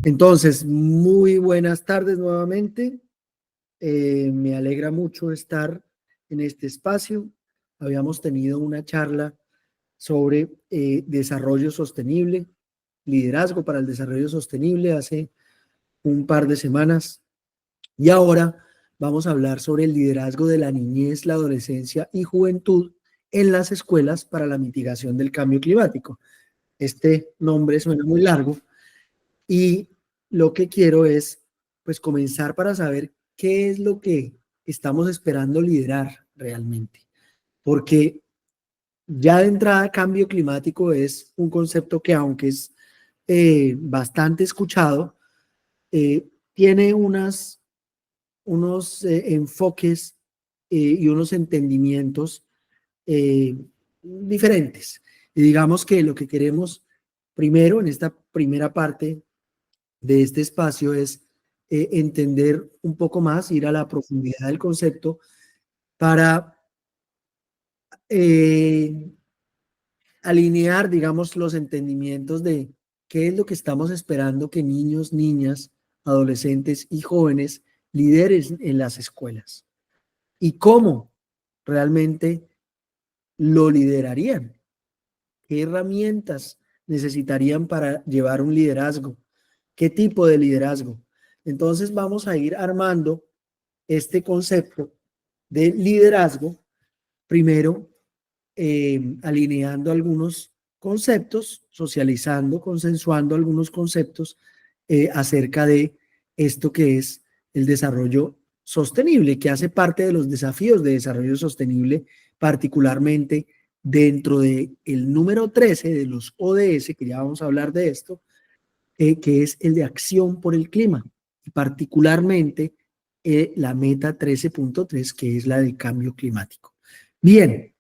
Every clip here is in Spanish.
Entonces, muy buenas tardes nuevamente. Me alegra mucho estar en este espacio. Habíamos tenido una charla sobre desarrollo sostenible, liderazgo para el desarrollo sostenible hace un par de semanas. Y ahora vamos a hablar sobre el liderazgo de la niñez, la adolescencia y juventud en las escuelas para la mitigación del cambio climático. Este nombre suena muy largo, y lo que quiero es, pues, comenzar para saber qué es lo que estamos esperando liderar realmente. Porque ya de entrada, cambio climático es un concepto que, aunque es bastante escuchado, tiene unos enfoques y unos entendimientos diferentes. Y digamos que lo que queremos primero, en esta primera parte de este espacio, es entender un poco más, ir a la profundidad del concepto para eh, alinear, digamos, los entendimientos de qué es lo que estamos esperando que niños, niñas, adolescentes y jóvenes lideren en las escuelas y cómo realmente lo liderarían, qué herramientas necesitarían para llevar un liderazgo, qué tipo de liderazgo. Entonces vamos a ir armando este concepto de liderazgo, primero alineando algunos conceptos, socializando, consensuando algunos conceptos acerca de esto que es el desarrollo sostenible, que hace parte de los desafíos de desarrollo sostenible, particularmente dentro del número 13 de los ODS, que ya vamos a hablar de esto, que es el de acción por el clima, y particularmente la meta 13.3, que es la del cambio climático. Bien,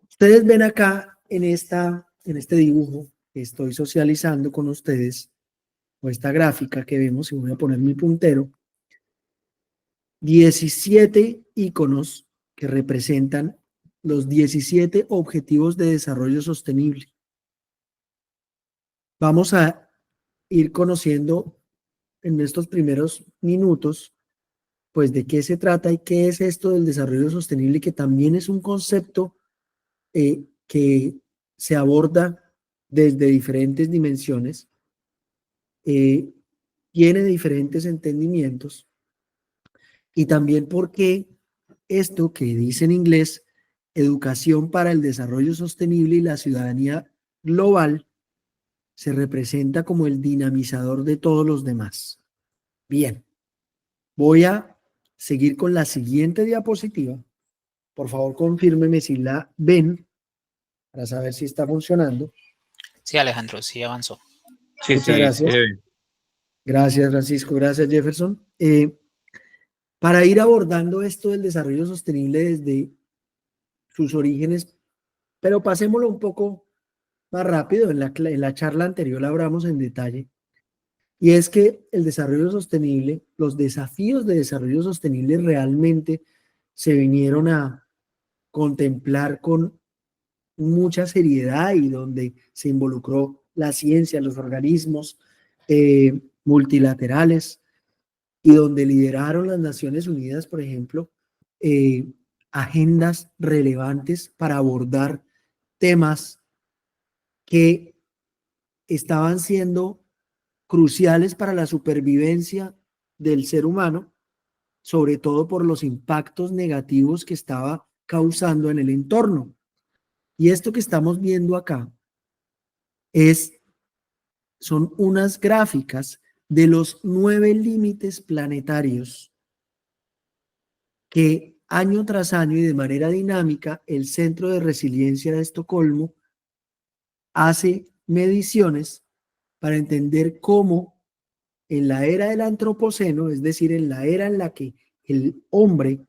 ustedes ven acá en este dibujo que estoy socializando con ustedes, o esta gráfica que vemos, y voy a poner mi puntero, 17 iconos que representan los 17 objetivos de desarrollo sostenible. Vamos a ir conociendo en estos primeros minutos, pues, de qué se trata y qué es esto del desarrollo sostenible, que también es un concepto que se aborda desde diferentes dimensiones, eh, tiene diferentes entendimientos, y también porque esto que dice en inglés, educación para el desarrollo sostenible y la ciudadanía global, se representa como el dinamizador de todos los demás. Bien, voy a seguir con la siguiente diapositiva. Por favor, confírmeme si la ven para saber si está funcionando. Sí, Alejandro, sí avanzó. Sí, Muchas sí, gracias. Gracias, Francisco. Gracias, Jefferson. Para ir abordando esto del desarrollo sostenible desde sus orígenes, pero pasémoslo un poco más rápido. En la charla anterior hablamos en detalle, y es que el desarrollo sostenible, los desafíos de desarrollo sostenible realmente se vinieron a contemplar con mucha seriedad, y donde se involucró la ciencia, los organismos multilaterales, y donde lideraron las Naciones Unidas, por ejemplo, eh, agendas relevantes para abordar temas que estaban siendo cruciales para la supervivencia del ser humano, sobre todo por los impactos negativos que estaba causando en el entorno. Y esto que estamos viendo acá son unas gráficas de los 9 límites planetarios que año tras año y de manera dinámica el Centro de Resiliencia de Estocolmo hace mediciones para entender cómo en la era del antropoceno, es decir, en la era en la que el hombre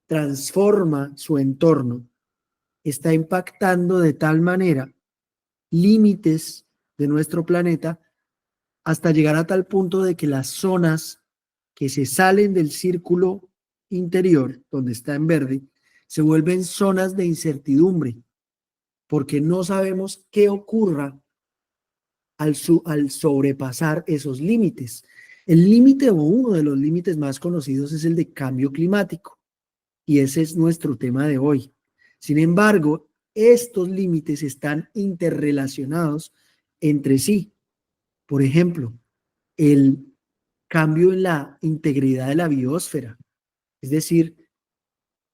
transforma su entorno, está impactando de tal manera límites de nuestro planeta, hasta llegar a tal punto de que las zonas que se salen del círculo interior, donde está en verde, se vuelven zonas de incertidumbre, porque no sabemos qué ocurra al sobrepasar esos límites. El límite o uno de los límites más conocidos es el de cambio climático y ese es nuestro tema de hoy. Sin embargo, estos límites están interrelacionados entre sí. Por ejemplo, el cambio en la integridad de la biosfera, es decir,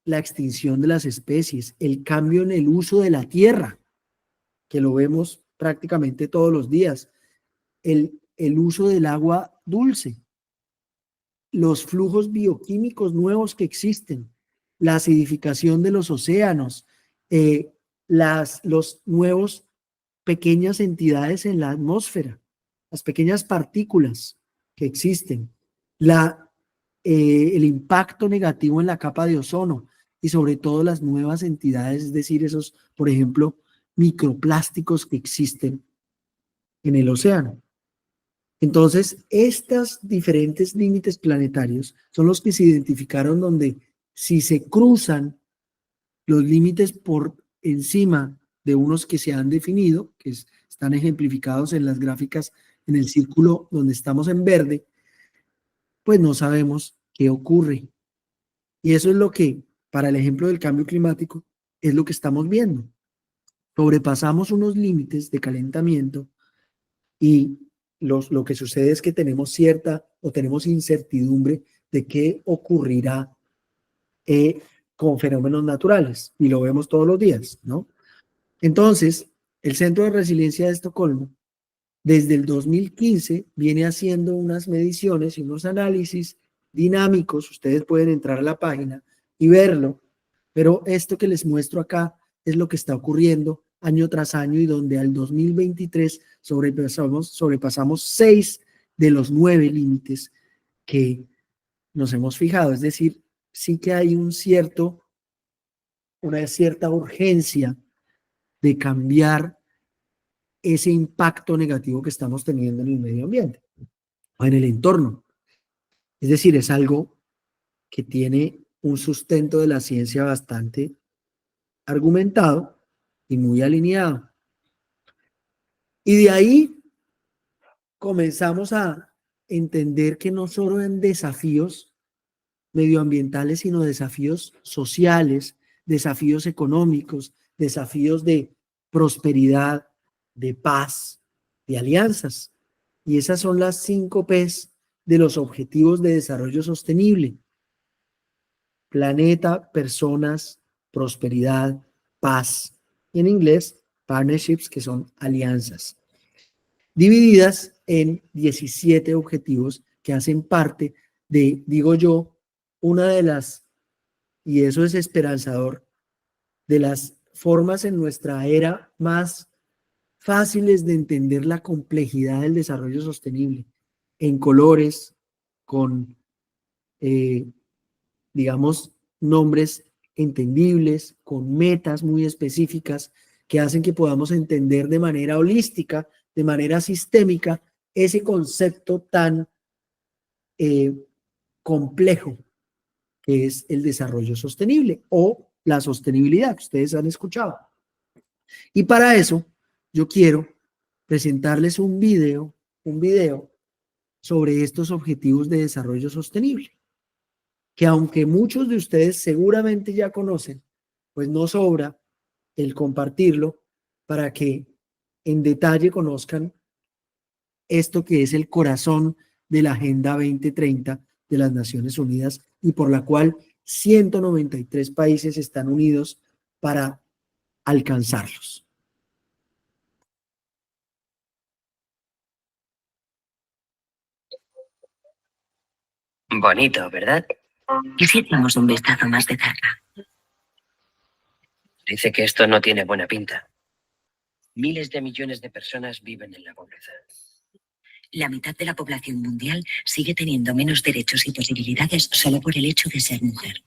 la extinción de las especies, el cambio en el uso de la tierra, que lo vemos prácticamente todos los días, el uso del agua dulce, los flujos bioquímicos nuevos que existen, la acidificación de los océanos, los nuevos pequeñas entidades en la atmósfera, las pequeñas partículas que existen, el impacto negativo en la capa de ozono y sobre todo las nuevas entidades, es decir, esos, por ejemplo, microplásticos que existen en el océano. Entonces, estos diferentes límites planetarios son los que se identificaron donde si se cruzan los límites por encima de unos que se han definido, están ejemplificados en las gráficas en el círculo donde estamos en verde, pues no sabemos qué ocurre. Y eso es lo que, para el ejemplo del cambio climático, es lo que estamos viendo. Sobrepasamos unos límites de calentamiento y lo que sucede es que tenemos tenemos incertidumbre de qué ocurrirá con fenómenos naturales y lo vemos todos los días, ¿no? Entonces, el Centro de Resiliencia de Estocolmo, desde el 2015, viene haciendo unas mediciones y unos análisis dinámicos. Ustedes pueden entrar a la página y verlo, pero esto que les muestro acá es lo que está ocurriendo año tras año y donde al 2023 sobrepasamos 6 de los 9 límites que nos hemos fijado. Es decir, sí que hay una cierta urgencia de cambiar ese impacto negativo que estamos teniendo en el medio ambiente o en el entorno. Es decir, es algo que tiene un sustento de la ciencia bastante argumentado y muy alineado. Y de ahí comenzamos a entender que no solo en desafíos medioambientales, sino desafíos sociales, desafíos económicos, desafíos de prosperidad, de paz, de alianzas. Y esas son las 5 P's de los Objetivos de Desarrollo Sostenible. Planeta, personas, prosperidad, paz. Y en inglés, partnerships, que son alianzas. Divididas en 17 objetivos que hacen parte de, digo yo, una de las, y eso es esperanzador, de las formas en nuestra era más fáciles de entender la complejidad del desarrollo sostenible, en colores, con, digamos, nombres entendibles, con metas muy específicas que hacen que podamos entender de manera holística, de manera sistémica, ese concepto tan complejo que es el desarrollo sostenible o la sostenibilidad que ustedes han escuchado. Y para eso yo quiero presentarles un video sobre estos objetivos de desarrollo sostenible, que aunque muchos de ustedes seguramente ya conocen, pues no sobra el compartirlo para que en detalle conozcan esto que es el corazón de la Agenda 2030 de las Naciones Unidas y por la cual 193 países están unidos para alcanzarlos. Bonito, ¿verdad? ¿Y si echamos un vistazo más de cerca? Dice que esto no tiene buena pinta. Miles de millones de personas viven en la pobreza. La mitad de la población mundial sigue teniendo menos derechos y posibilidades solo por el hecho de ser mujer.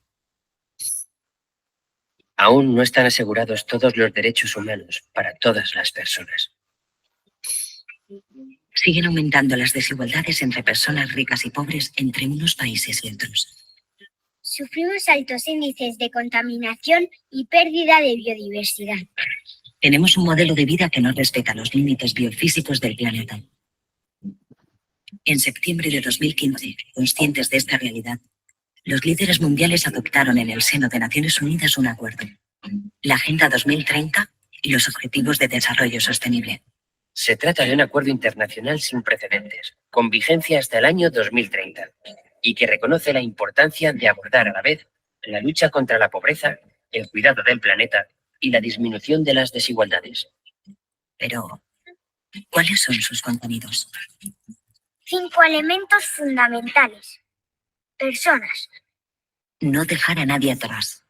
Aún no están asegurados todos los derechos humanos para todas las personas. Siguen aumentando las desigualdades entre personas ricas y pobres entre unos países y otros. Sufrimos altos índices de contaminación y pérdida de biodiversidad. Tenemos un modelo de vida que no respeta los límites biofísicos del planeta. En septiembre de 2015, conscientes de esta realidad, los líderes mundiales adoptaron en el seno de Naciones Unidas un acuerdo, la Agenda 2030 y los Objetivos de Desarrollo Sostenible. Se trata de un acuerdo internacional sin precedentes, con vigencia hasta el año 2030, y que reconoce la importancia de abordar a la vez la lucha contra la pobreza, el cuidado del planeta y la disminución de las desigualdades. Pero, ¿cuáles son sus contenidos? 5 elementos fundamentales. Personas. No dejar a nadie atrás.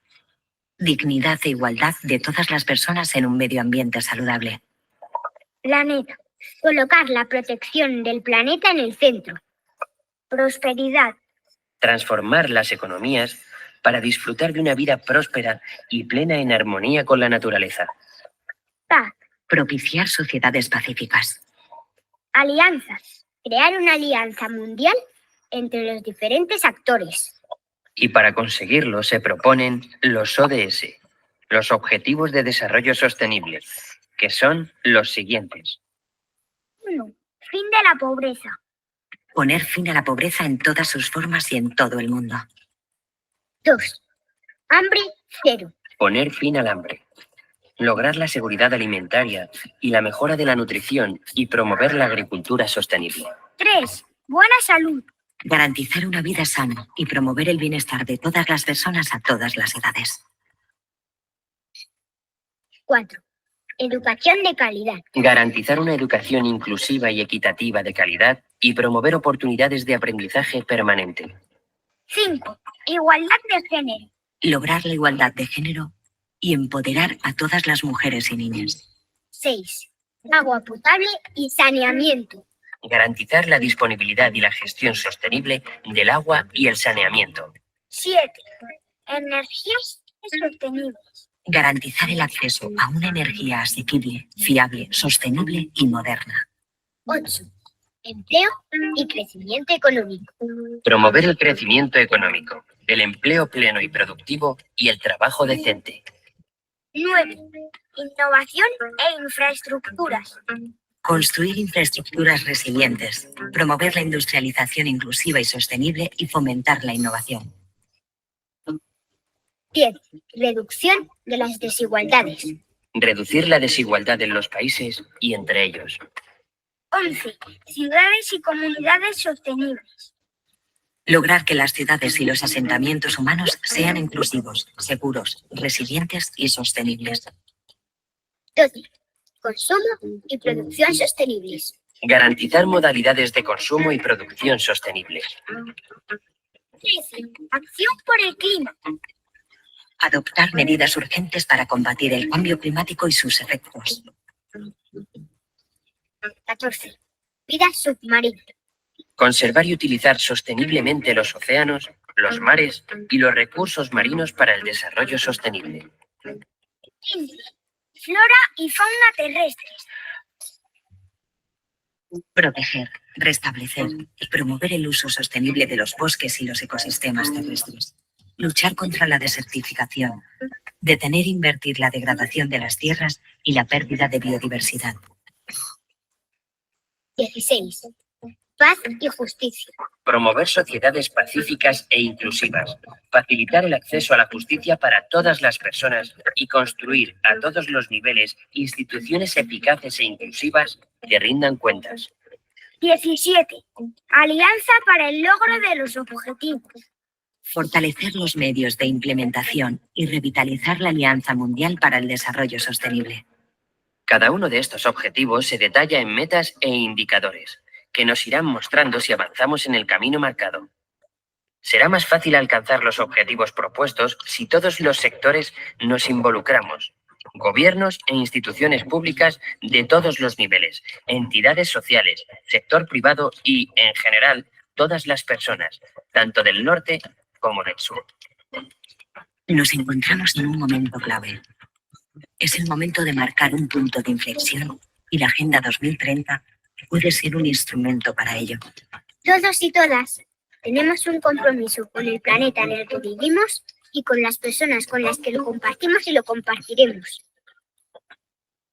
Dignidad e igualdad de todas las personas en un medio ambiente saludable. Planeta. Colocar la protección del planeta en el centro. Prosperidad. Transformar las economías para disfrutar de una vida próspera y plena en armonía con la naturaleza. Paz. Propiciar sociedades pacíficas. Alianzas. Crear una alianza mundial entre los diferentes actores. Y para conseguirlo se proponen los ODS, los Objetivos de Desarrollo Sostenible, que son los siguientes. 1. Fin de la pobreza. Poner fin a la pobreza en todas sus formas y en todo el mundo. 2. Hambre cero. Poner fin al hambre. Lograr la seguridad alimentaria y la mejora de la nutrición y promover la agricultura sostenible. 3. Buena salud. Garantizar una vida sana y promover el bienestar de todas las personas a todas las edades. 4. Educación de calidad. Garantizar una educación inclusiva y equitativa de calidad y promover oportunidades de aprendizaje permanente. 5. Igualdad de género. Lograr la igualdad de género y empoderar a todas las mujeres y niñas. 6. Agua potable y saneamiento. Garantizar la disponibilidad y la gestión sostenible del agua y el saneamiento. 7. Energías sostenibles. Garantizar el acceso a una energía asequible, fiable, sostenible y moderna. 8. Empleo y crecimiento económico. Promover el crecimiento económico, el empleo pleno y productivo y el trabajo decente. 9. Innovación e infraestructuras. Construir infraestructuras resilientes, promover la industrialización inclusiva y sostenible y fomentar la innovación. 10. Reducción de las desigualdades. Reducir la desigualdad en los países y entre ellos. 11. Ciudades y comunidades sostenibles. Lograr que las ciudades y los asentamientos humanos sean inclusivos, seguros, resilientes y sostenibles. 12. Consumo y producción sostenibles. Garantizar modalidades de consumo y producción sostenibles. 13. Acción por el clima. Adoptar medidas urgentes para combatir el cambio climático y sus efectos. 14. Vida submarina. Conservar y utilizar sosteniblemente los océanos, los mares y los recursos marinos para el desarrollo sostenible. 15. Flora y fauna terrestres. Proteger, restablecer y promover el uso sostenible de los bosques y los ecosistemas terrestres. Luchar contra la desertificación. Detener e invertir la degradación de las tierras y la pérdida de biodiversidad. 16. Paz y justicia. Promover sociedades pacíficas e inclusivas. Facilitar el acceso a la justicia para todas las personas y construir a todos los niveles instituciones eficaces e inclusivas que rindan cuentas. 17. Alianza para el logro de los objetivos. Fortalecer los medios de implementación y revitalizar la Alianza Mundial para el Desarrollo Sostenible. Cada uno de estos objetivos se detalla en metas e indicadores, que nos irán mostrando si avanzamos en el camino marcado. Será más fácil alcanzar los objetivos propuestos si todos los sectores nos involucramos, gobiernos e instituciones públicas de todos los niveles, entidades sociales, sector privado y, en general, todas las personas, tanto del norte como del sur. Nos encontramos en un momento clave. Es el momento de marcar un punto de inflexión y la Agenda 2030 puede ser un instrumento para ello. Todos y todas tenemos un compromiso con el planeta en el que vivimos y con las personas con las que lo compartimos y lo compartiremos.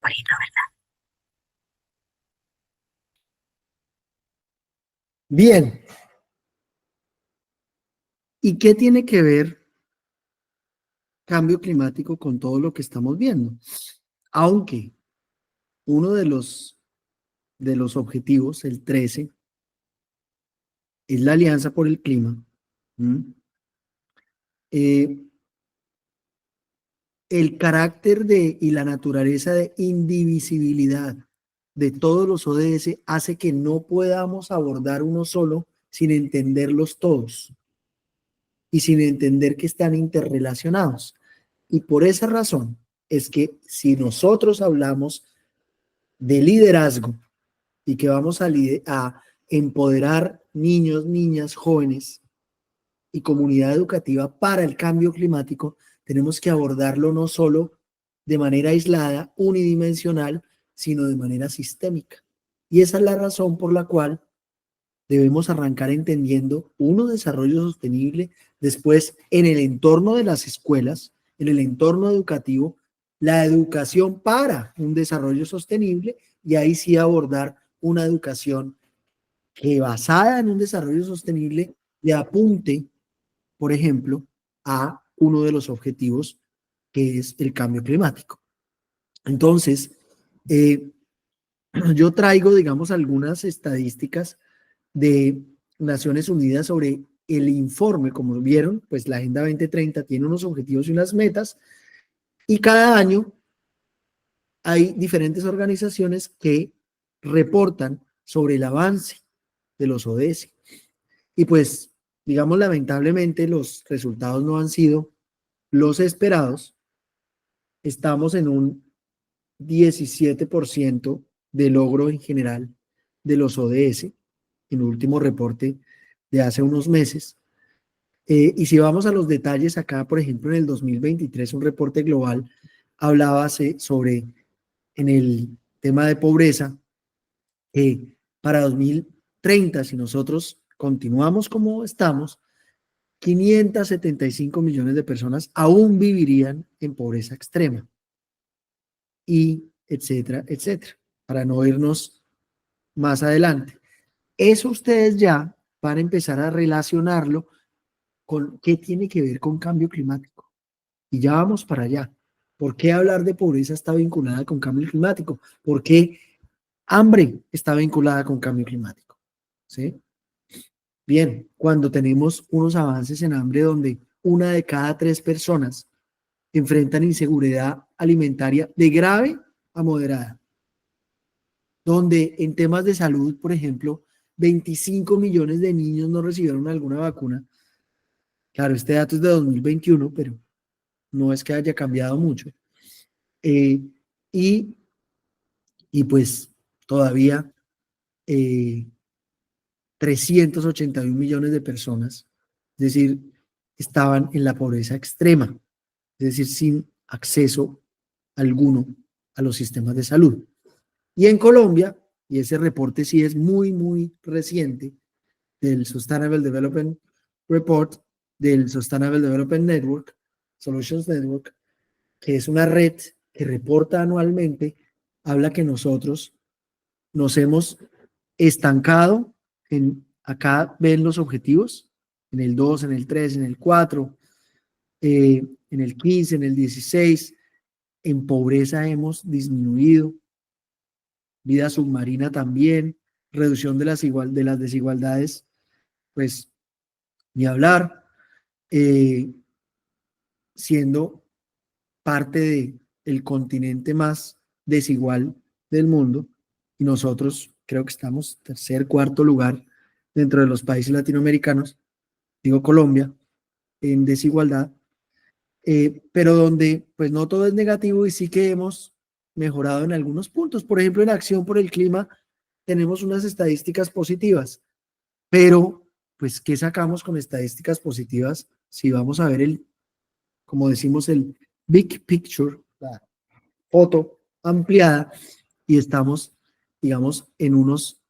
Bonito, ¿verdad? Bien. ¿Y qué tiene que ver cambio climático con todo lo que estamos viendo? Aunque uno de los objetivos, el 13, es la Alianza por el Clima. ¿Mm? Eh, el carácter y la naturaleza de indivisibilidad de todos los ODS hace que no podamos abordar uno solo sin entenderlos todos y sin entender que están interrelacionados. Y por esa razón es que si nosotros hablamos de liderazgo y que vamos a empoderar niños, niñas, jóvenes y comunidad educativa para el cambio climático, tenemos que abordarlo no solo de manera aislada, unidimensional, sino de manera sistémica. Y esa es la razón por la cual debemos arrancar entendiendo uno, desarrollo sostenible, después en el entorno de las escuelas, en el entorno educativo, la educación para un desarrollo sostenible y ahí sí abordar una educación que basada en un desarrollo sostenible le apunte, por ejemplo, a uno de los objetivos que es el cambio climático. Entonces, yo traigo, digamos, algunas estadísticas de Naciones Unidas sobre el informe. Como vieron, pues la Agenda 2030 tiene unos objetivos y unas metas, y cada año hay diferentes organizaciones que reportan sobre el avance de los ODS. Y pues, digamos, lamentablemente los resultados no han sido los esperados. Estamos en un 17% de logro en general de los ODS, en el último reporte de hace unos meses. Y si vamos a los detalles, acá, por ejemplo, en el 2023, un reporte global hablaba sobre, en el tema de pobreza, que para 2030, si nosotros continuamos como estamos, 575 millones de personas aún vivirían en pobreza extrema. Y etcétera, etcétera, para no irnos más adelante. Eso ustedes ya van a empezar a relacionarlo con qué tiene que ver con cambio climático. Y ya vamos para allá. ¿Por qué hablar de pobreza está vinculada con cambio climático? ¿Por qué hambre está vinculada con cambio climático? ¿Sí? Bien, cuando tenemos unos avances en hambre donde 1 de cada 3 personas enfrentan inseguridad alimentaria de grave a moderada, donde en temas de salud, por ejemplo, 25 millones de niños no recibieron alguna vacuna. Claro, este dato es de 2021, pero no es que haya cambiado mucho. Eh, y, y pues todavía 381 millones de personas, es decir, estaban en la pobreza extrema, es decir, sin acceso alguno a los sistemas de salud. Y en Colombia, y ese reporte sí es muy, muy reciente, del Sustainable Development Report, del Sustainable Development Network, Solutions Network, que es una red que reporta anualmente, habla que nosotros nos hemos estancado acá ven los objetivos, en el 2, en el 3, en el 4, en el 15, en el 16, en pobreza hemos disminuido, vida submarina también, reducción de las desigualdades, pues ni hablar, siendo parte del continente más desigual del mundo, y nosotros creo que estamos tercer, cuarto lugar dentro de los países latinoamericanos, digo Colombia, en desigualdad, pero donde pues no todo es negativo y sí que hemos mejorado en algunos puntos. Por ejemplo, en Acción por el Clima tenemos unas estadísticas positivas, pero pues ¿qué sacamos con estadísticas positivas si vamos a ver como decimos, el big picture, la foto ampliada, y estamos, digamos, en unos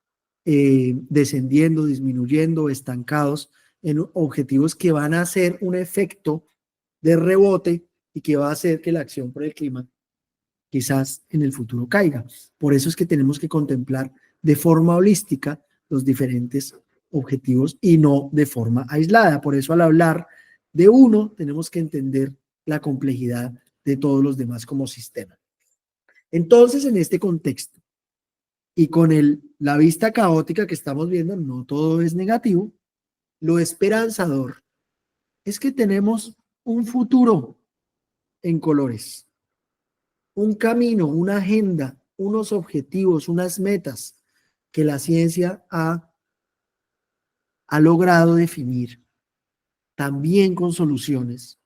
descendiendo, disminuyendo, estancados en objetivos que van a hacer un efecto de rebote y que va a hacer que la acción por el clima quizás en el futuro caiga. Por eso es que tenemos que contemplar de forma holística los diferentes objetivos y no de forma aislada. Por eso al hablar de uno tenemos que entender la complejidad de todos los demás como sistema. Entonces, en este contexto y con la vista caótica que estamos viendo, no todo es negativo, lo esperanzador es que tenemos un futuro en colores, un camino, una agenda, unos objetivos, unas metas que la ciencia ha logrado definir, también con soluciones,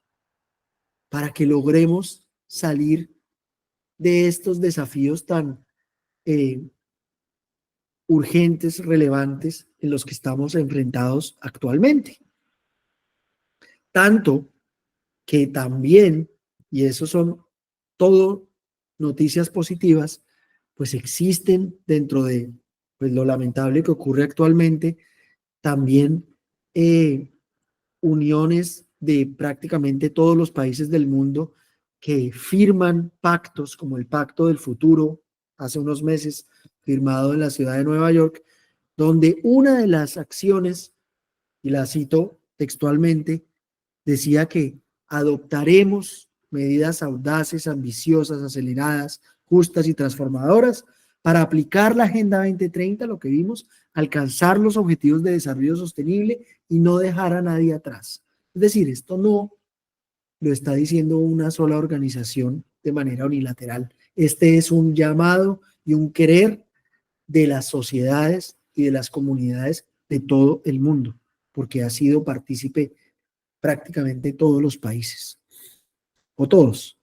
para que logremos salir de estos desafíos tan urgentes, relevantes, en los que estamos enfrentados actualmente. Tanto que también, y eso son todo noticias positivas, pues existen dentro de pues, lo lamentable que ocurre actualmente, también uniones de prácticamente todos los países del mundo que firman pactos como el Pacto del Futuro, hace unos meses firmado en la ciudad de Nueva York, donde una de las acciones, y la cito textualmente, decía que adoptaremos medidas audaces, ambiciosas, aceleradas, justas y transformadoras para aplicar la Agenda 2030, lo que vimos, alcanzar los objetivos de desarrollo sostenible y no dejar a nadie atrás. Es decir, esto no lo está diciendo una sola organización de manera unilateral. Este es un llamado y un querer de las sociedades y de las comunidades de todo el mundo, porque ha sido partícipe prácticamente todos los países, o todos.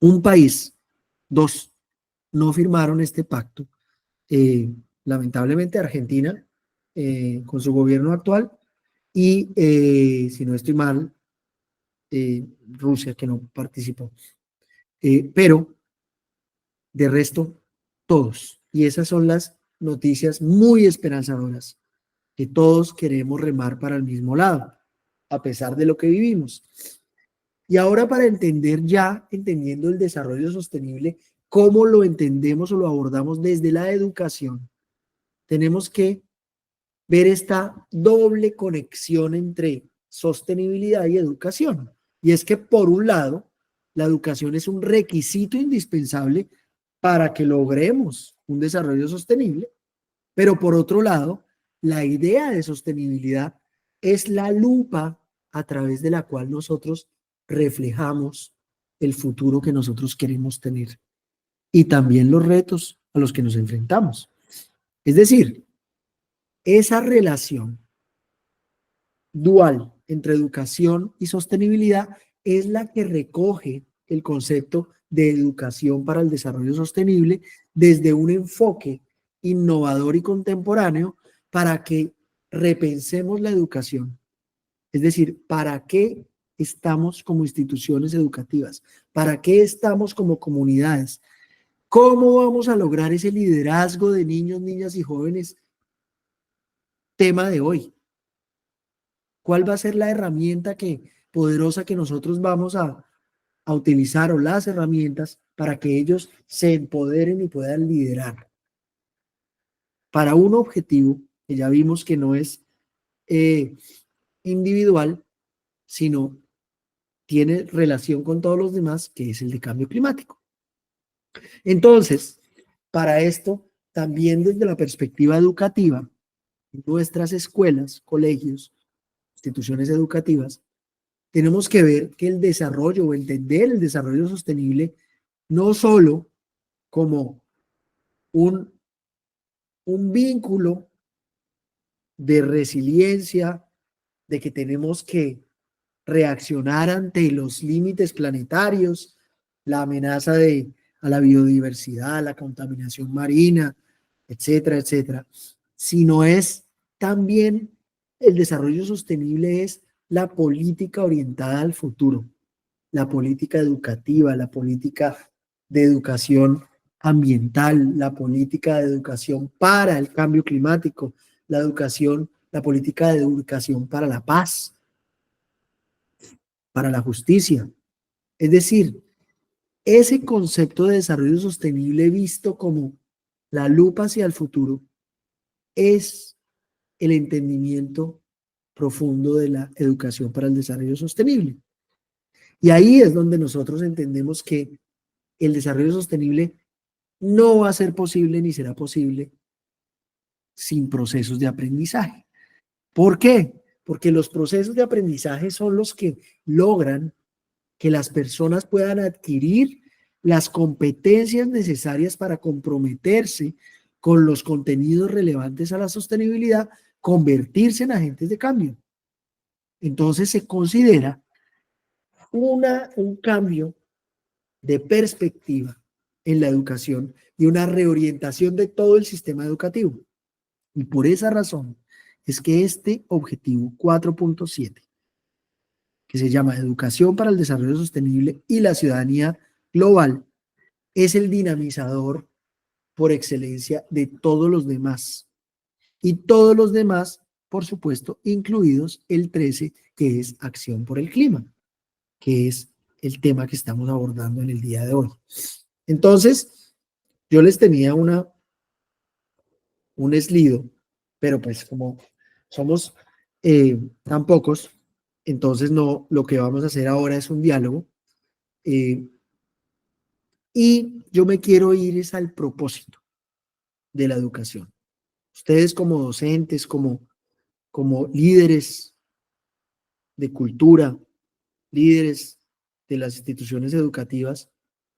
Un país, dos, no firmaron este pacto. Lamentablemente Argentina, con su gobierno actual, y si no estoy mal, Rusia, que no participó. Pero, de resto, todos. Y esas son las noticias muy esperanzadoras, que todos queremos remar para el mismo lado, a pesar de lo que vivimos. Y ahora para entender ya, entendiendo el desarrollo sostenible, cómo lo entendemos o lo abordamos desde la educación, tenemos que ver esta doble conexión entre sostenibilidad y educación. Y es que por un lado, la educación es un requisito indispensable para que logremos un desarrollo sostenible, pero por otro lado, la idea de sostenibilidad es la lupa a través de la cual nosotros reflejamos el futuro que nosotros queremos tener y también los retos a los que nos enfrentamos. Es decir, esa relación dual entre educación y sostenibilidad es la que recoge el concepto de educación para el desarrollo sostenible desde un enfoque innovador y contemporáneo para que repensemos la educación. Es decir, ¿para qué estamos como instituciones educativas? ¿Para qué estamos como comunidades? ¿Cómo vamos a lograr ese liderazgo de niños, niñas y jóvenes? Tema de hoy. ¿Cuál va a ser la herramienta poderosa que nosotros vamos a utilizar o las herramientas para que ellos se empoderen y puedan liderar? Para un objetivo que ya vimos que no es individual, sino tiene relación con todos los demás, que es el de cambio climático. Entonces, para esto, también desde la perspectiva educativa, nuestras escuelas, colegios, instituciones educativas, tenemos que ver que el desarrollo o entender el desarrollo sostenible no solo como un vínculo de resiliencia, de que tenemos que reaccionar ante los límites planetarios, la amenaza a la biodiversidad, la contaminación marina, etcétera, etcétera, sino es también el desarrollo sostenible es la política orientada al futuro, la política educativa, la política de educación ambiental, la política de educación para el cambio climático, la política de educación para la paz, para la justicia. Es decir, ese concepto de desarrollo sostenible visto como la lupa hacia el futuro es el entendimiento profundo de la educación para el desarrollo sostenible. Y ahí es donde nosotros entendemos que el desarrollo sostenible no va a ser posible ni será posible sin procesos de aprendizaje. ¿Por qué? Porque los procesos de aprendizaje son los que logran que las personas puedan adquirir las competencias necesarias para comprometerse con los contenidos relevantes a la sostenibilidad, convertirse en agentes de cambio. Entonces se considera un cambio de perspectiva en la educación y una reorientación de todo el sistema educativo. Y por esa razón es que este objetivo 4.7, que se llama Educación para el Desarrollo Sostenible y la Ciudadanía Global, es el dinamizador por excelencia de todos los demás. Y todos los demás, por supuesto, incluidos el 13, que es Acción por el Clima, que es el tema que estamos abordando en el día de hoy. Entonces, yo les tenía un slido, pero pues como somos tan pocos, entonces no, lo que vamos a hacer ahora es un diálogo. Y yo me quiero ir es al propósito de la educación. Ustedes como docentes, como líderes de cultura, líderes de las instituciones educativas,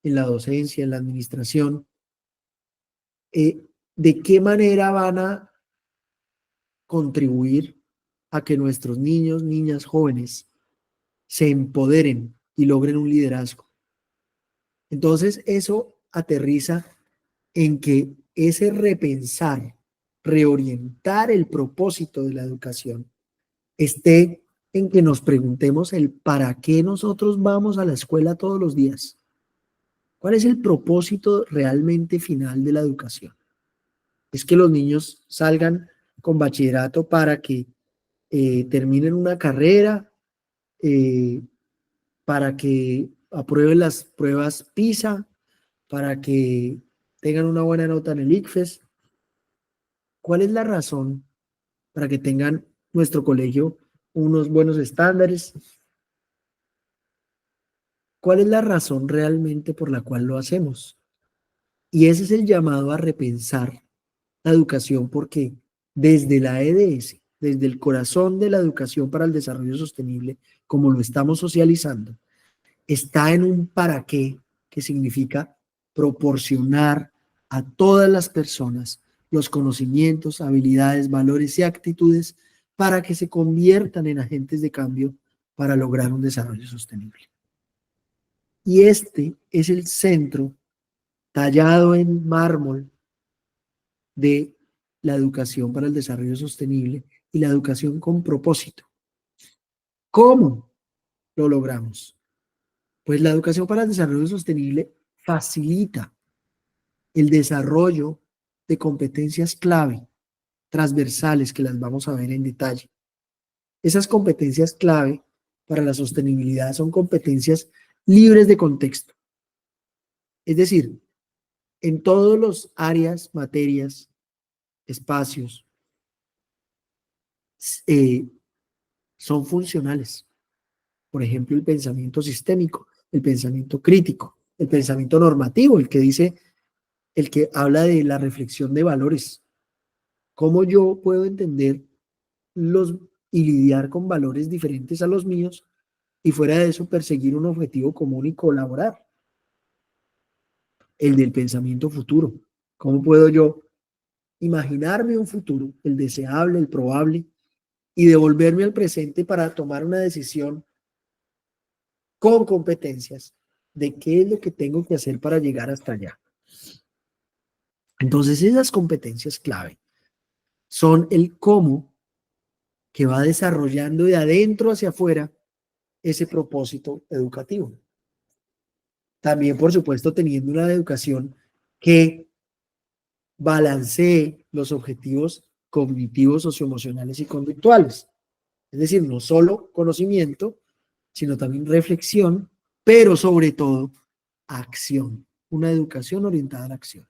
en la docencia, en la administración, ¿de qué manera van a contribuir a que nuestros niños, niñas, jóvenes se empoderen y logren un liderazgo? Entonces, eso aterriza en que ese repensar, reorientar el propósito de la educación esté en que nos preguntemos el para qué nosotros vamos a la escuela todos los días. ¿Cuál es el propósito realmente final de la educación? ¿Es que los niños salgan con bachillerato para que terminen una carrera, para que aprueben las pruebas PISA, para que tengan una buena nota en el ICFES? ¿Cuál es la razón para que tengan nuestro colegio unos buenos estándares? ¿Cuál es la razón realmente por la cual lo hacemos? Y ese es el llamado a repensar la educación, porque desde la EDS, desde el corazón de la educación para el desarrollo sostenible, como lo estamos socializando, está en un para qué, que significa proporcionar a todas las personas los conocimientos, habilidades, valores y actitudes para que se conviertan en agentes de cambio para lograr un desarrollo sostenible. Y este es el centro tallado en mármol de la educación para el desarrollo sostenible y la educación con propósito. ¿Cómo lo logramos? Pues la educación para el desarrollo sostenible facilita el desarrollo de competencias clave, transversales, que las vamos a ver en detalle. Esas competencias clave para la sostenibilidad son competencias libres de contexto. Es decir, en todos los áreas, materias, espacios, son funcionales. Por ejemplo, el pensamiento sistémico, el pensamiento crítico, el pensamiento normativo, el que habla de la reflexión de valores. ¿Cómo yo puedo entender y lidiar con valores diferentes a los míos y fuera de eso perseguir un objetivo común y colaborar? El del pensamiento futuro. ¿Cómo puedo yo imaginarme un futuro, el deseable, el probable, y devolverme al presente para tomar una decisión con competencias de qué es lo que tengo que hacer para llegar hasta allá? Entonces, esas competencias clave son el cómo que va desarrollando de adentro hacia afuera ese propósito educativo. También, por supuesto, teniendo una educación que balancee los objetivos cognitivos, socioemocionales y conductuales. Es decir, no solo conocimiento, sino también reflexión, pero sobre todo acción, una educación orientada a la acción.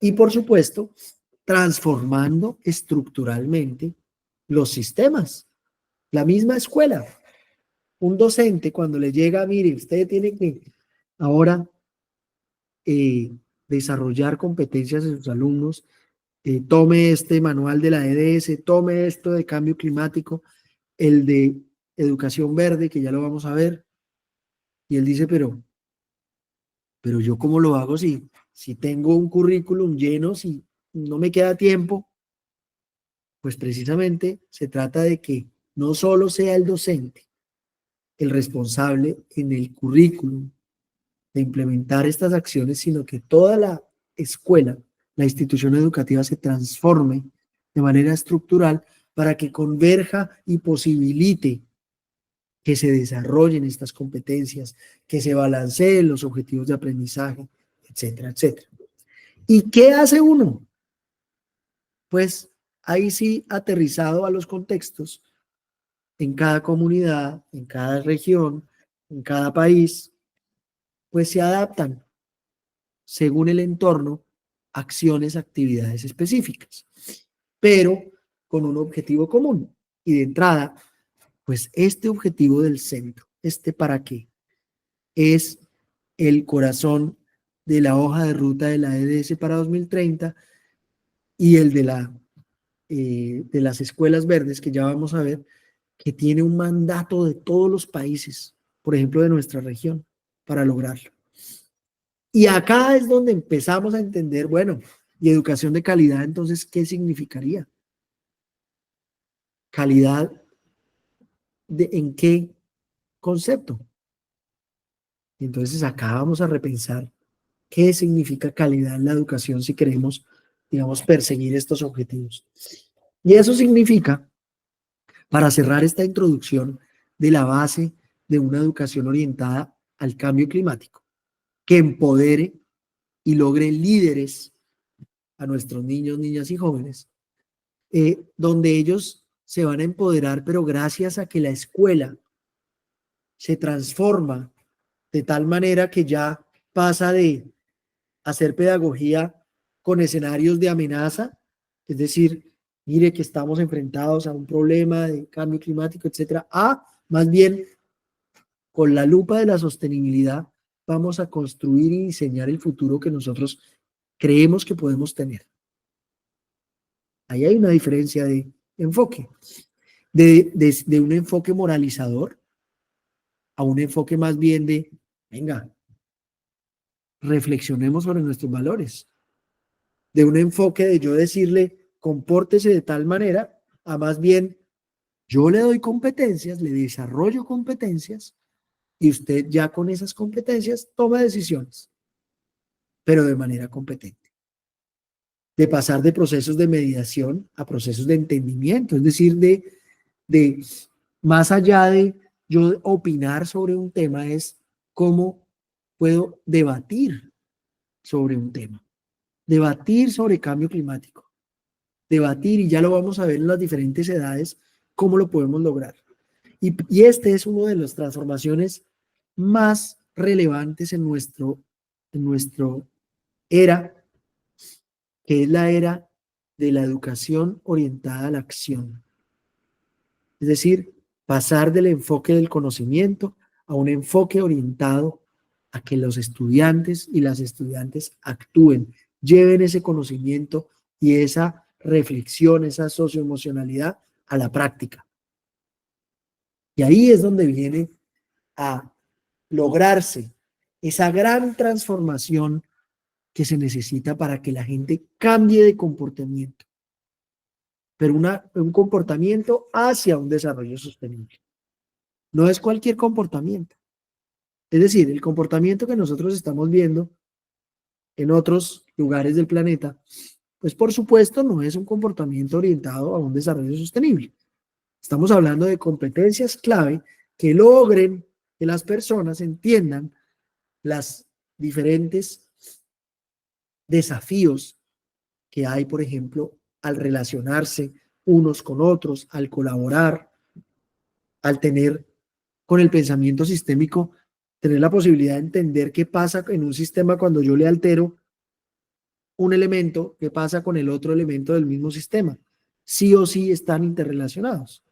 Y por supuesto, transformando estructuralmente los sistemas. La misma escuela, un docente cuando le llega, mire, usted tiene que ahora desarrollar competencias de sus alumnos, tome este manual de la EDS, tome esto de cambio climático, el de educación verde, que ya lo vamos a ver, y él dice, pero yo ¿cómo lo hago si tengo un currículum lleno, si no me queda tiempo? Pues precisamente se trata de que no solo sea el docente el responsable en el currículum de implementar estas acciones, sino que toda la escuela, la institución educativa se transforme de manera estructural para que converja y posibilite que se desarrollen estas competencias, que se balanceen los objetivos de aprendizaje, etcétera, etcétera. ¿Y qué hace uno? Pues ahí sí, aterrizado a los contextos, en cada comunidad, en cada región, en cada país, pues se adaptan según el entorno acciones, actividades específicas, pero con un objetivo común. Y de entrada, pues este objetivo del centro, este para qué, es el corazón de la hoja de ruta de la EDS para 2030 y el de las escuelas verdes, que ya vamos a ver, que tiene un mandato de todos los países, por ejemplo, de nuestra región, para lograrlo. Y acá es donde empezamos a entender, bueno, y educación de calidad, entonces, ¿qué significaría? ¿Calidad en qué concepto? Entonces acá vamos a repensar qué significa calidad en la educación si queremos, digamos, perseguir estos objetivos. Y eso significa, para cerrar esta introducción, de la base de una educación orientada al cambio climático, que empodere y logre líderes a nuestros niños, niñas y jóvenes, donde ellos se van a empoderar, pero gracias a que la escuela se transforma de tal manera que ya pasa de hacer pedagogía con escenarios de amenaza, es decir, mire que estamos enfrentados a un problema de cambio climático, etcétera, a más bien con la lupa de la sostenibilidad vamos a construir y diseñar el futuro que nosotros creemos que podemos tener. Ahí hay una diferencia de enfoque, de un enfoque moralizador a un enfoque más bien de, venga, reflexionemos sobre nuestros valores, de un enfoque de yo decirle, compórtese de tal manera, a más bien, yo le doy competencias, le desarrollo competencias, y usted ya con esas competencias toma decisiones, pero de manera competente. De pasar de procesos de mediación a procesos de entendimiento, es decir, de más allá de yo opinar sobre un tema, es cómo puedo debatir sobre un tema, debatir sobre cambio climático, debatir, y ya lo vamos a ver en las diferentes edades, cómo lo podemos lograr. Y este es uno de las transformaciones más relevantes en nuestro era, que es la era de la educación orientada a la acción. Es decir, pasar del enfoque del conocimiento a un enfoque orientado a que los estudiantes y las estudiantes actúen, lleven ese conocimiento y esa reflexión, esa socioemocionalidad a la práctica. Y ahí es donde viene a lograrse esa gran transformación que se necesita para que la gente cambie de comportamiento, pero un comportamiento hacia un desarrollo sostenible. No es cualquier comportamiento. Es decir, el comportamiento que nosotros estamos viendo en otros lugares del planeta, pues por supuesto no es un comportamiento orientado a un desarrollo sostenible. Estamos hablando de competencias clave que logren que las personas entiendan las diferentes desafíos que hay, por ejemplo, al relacionarse unos con otros, al colaborar, al tener con el pensamiento sistémico tener la posibilidad de entender qué pasa en un sistema cuando yo le altero un elemento, qué pasa con el otro elemento del mismo sistema. Sí o sí están interrelacionados.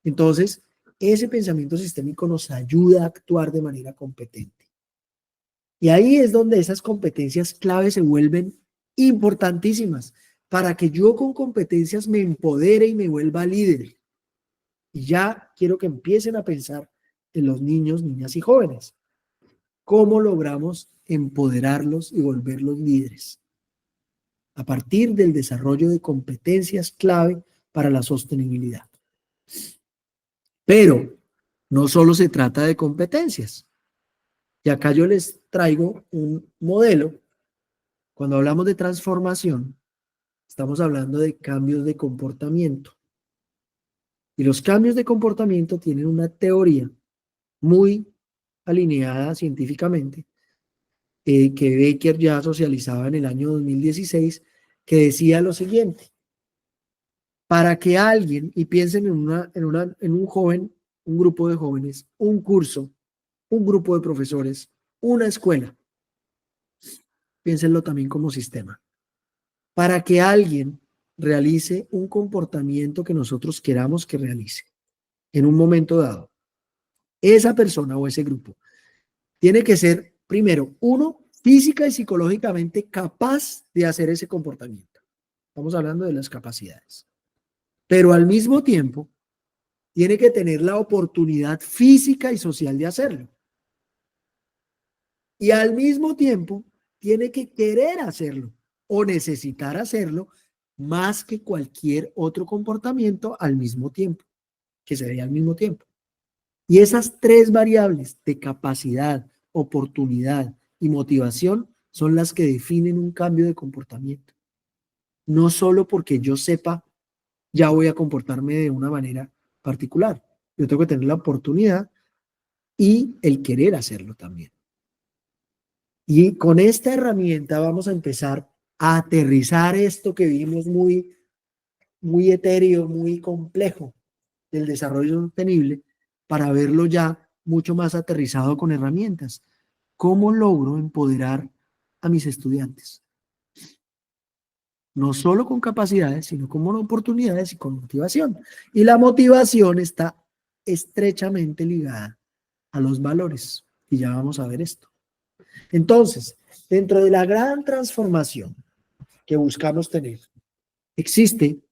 Entonces, ese pensamiento sistémico nos ayuda a actuar de manera competente. Y ahí es donde esas competencias clave se vuelven importantísimas para que yo con competencias me empodere y me vuelva líder. Y ya quiero que empiecen a pensar en los niños, niñas y jóvenes. ¿Cómo logramos empoderarlos y volverlos líderes? A partir del desarrollo de competencias clave para la sostenibilidad. Pero no solo se trata de competencias. Y acá yo les traigo un modelo. Cuando hablamos de transformación, estamos hablando de cambios de comportamiento. Y los cambios de comportamiento tienen una teoría muy alineada científicamente, que Becker ya socializaba en el año 2016, que decía lo siguiente: para que alguien, y piensen en un joven, un grupo de jóvenes, un curso, un grupo de profesores, una escuela, piénsenlo también como sistema. Para que alguien realice un comportamiento que nosotros queramos que realice en un momento dado, esa persona o ese grupo tiene que ser, primero, uno, física y psicológicamente capaz de hacer ese comportamiento. Estamos hablando de las capacidades. Pero al mismo tiempo, tiene que tener la oportunidad física y social de hacerlo. Y al mismo tiempo, tiene que querer hacerlo o necesitar hacerlo más que cualquier otro comportamiento al mismo tiempo, que se dé al mismo tiempo. Y esas tres variables de capacidad, oportunidad y motivación son las que definen un cambio de comportamiento. No solo porque yo sepa, ya voy a comportarme de una manera particular. Yo tengo que tener la oportunidad y el querer hacerlo también. Y con esta herramienta vamos a empezar a aterrizar esto que vimos muy etéreo, muy complejo del desarrollo sostenible, para verlo ya mucho más aterrizado con herramientas. ¿Cómo logro empoderar a mis estudiantes? No solo con capacidades, sino con oportunidades y con motivación. Y la motivación está estrechamente ligada a los valores. Y ya vamos a ver esto. Entonces, dentro de la gran transformación que buscamos tener, existen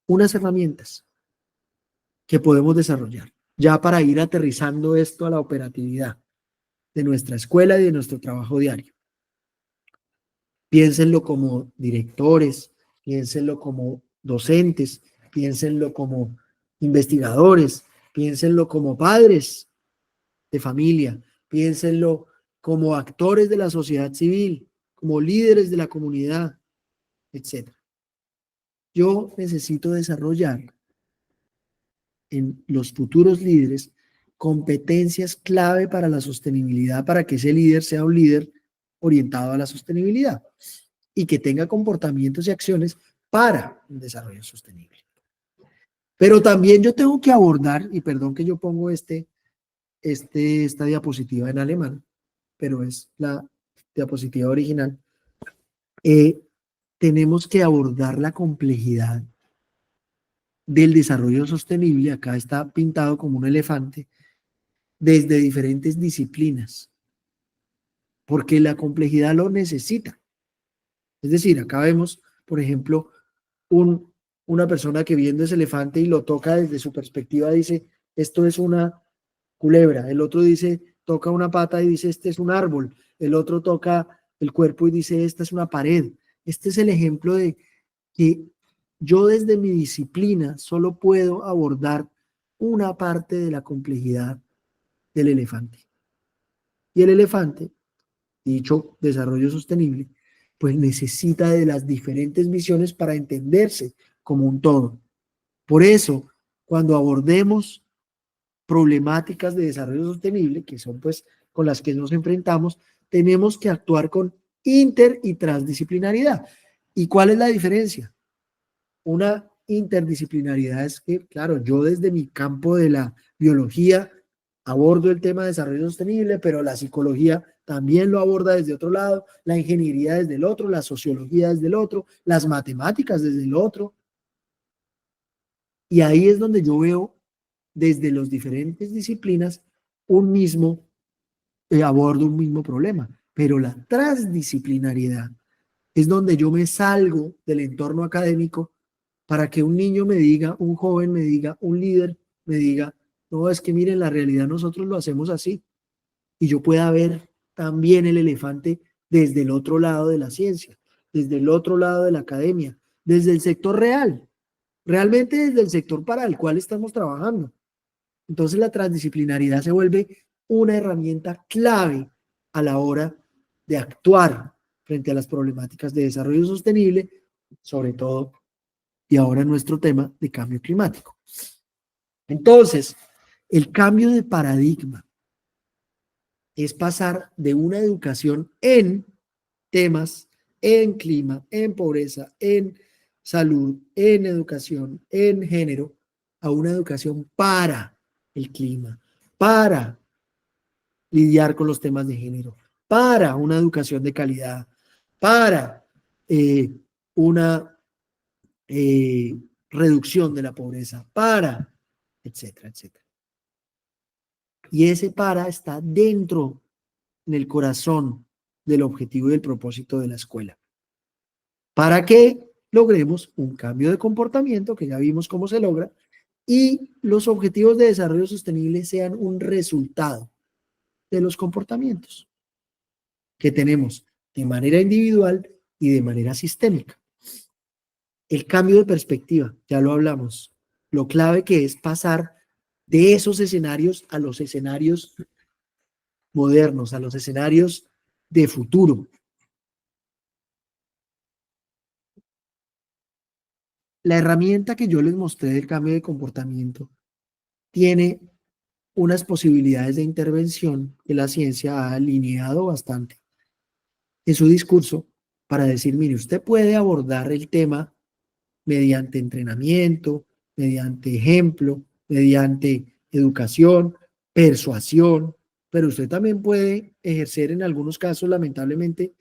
unas herramientas que podemos desarrollar ya para ir aterrizando esto a la operatividad de nuestra escuela y de nuestro trabajo diario. Piénsenlo como directores, piénsenlo como docentes, piénsenlo como investigadores, piénsenlo como padres de familia, piénsenlo como actores de la sociedad civil, como líderes de la comunidad, etc. Yo necesito desarrollar en los futuros líderes competencias clave para la sostenibilidad, para que ese líder sea un líder orientado a la sostenibilidad y que tenga comportamientos y acciones para un desarrollo sostenible. Pero también yo tengo que abordar, y perdón que yo pongo esta diapositiva en alemán, pero es la diapositiva original, tenemos que abordar la complejidad del desarrollo sostenible. Acá está pintado como un elefante, desde diferentes disciplinas, porque la complejidad lo necesita. Es decir, acá vemos, por ejemplo, una persona que viendo ese elefante y lo toca desde su perspectiva, dice, esto es una culebra. El otro dice, toca una pata y dice, este es un árbol. El otro toca el cuerpo y dice, esta es una pared. Este es el ejemplo de que yo desde mi disciplina solo puedo abordar una parte de la complejidad del elefante. Y el elefante, dicho desarrollo sostenible, pues necesita de las diferentes visiones para entenderse como un todo. Por eso, cuando abordemos problemáticas de desarrollo sostenible, que son pues con las que nos enfrentamos, tenemos que actuar con inter y transdisciplinaridad. ¿Y cuál es la diferencia? Una interdisciplinaridad es que, claro, yo desde mi campo de la biología abordo el tema de desarrollo sostenible, pero la psicología también lo aborda desde otro lado, la ingeniería desde el otro, la sociología desde el otro, las matemáticas desde el otro. Y ahí es donde yo veo desde las diferentes disciplinas un mismo, abordo un mismo problema. Pero la transdisciplinariedad es donde yo me salgo del entorno académico para que un niño me diga, un joven me diga, un líder me diga, no, es que miren, la realidad nosotros lo hacemos así. Y yo pueda ver también el elefante desde el otro lado de la ciencia, desde el otro lado de la academia, desde el sector real, realmente desde el sector para el cual estamos trabajando. Entonces la transdisciplinariedad se vuelve una herramienta clave a la hora de actuar frente a las problemáticas de desarrollo sostenible, sobre todo, y ahora nuestro tema de cambio climático. Entonces, el cambio de paradigma es pasar de una educación en temas, en clima, en pobreza, en salud, en educación, en género, a una educación para el clima, para lidiar con los temas de género, para una educación de calidad, para una reducción de la pobreza, para, etcétera, etcétera. Y ese para está dentro, en el corazón del objetivo y del propósito de la escuela. Para que logremos un cambio de comportamiento, que ya vimos cómo se logra, y los objetivos de desarrollo sostenible sean un resultado de los comportamientos que tenemos de manera individual y de manera sistémica. El cambio de perspectiva, ya lo hablamos, lo clave que es pasar de esos escenarios a los escenarios modernos, a los escenarios de futuro. La herramienta que yo les mostré del cambio de comportamiento tiene unas posibilidades de intervención que la ciencia ha alineado bastante en su discurso para decir, mire, usted puede abordar el tema mediante entrenamiento, mediante ejemplo, mediante educación, persuasión, pero usted también puede ejercer en algunos casos, lamentablemente,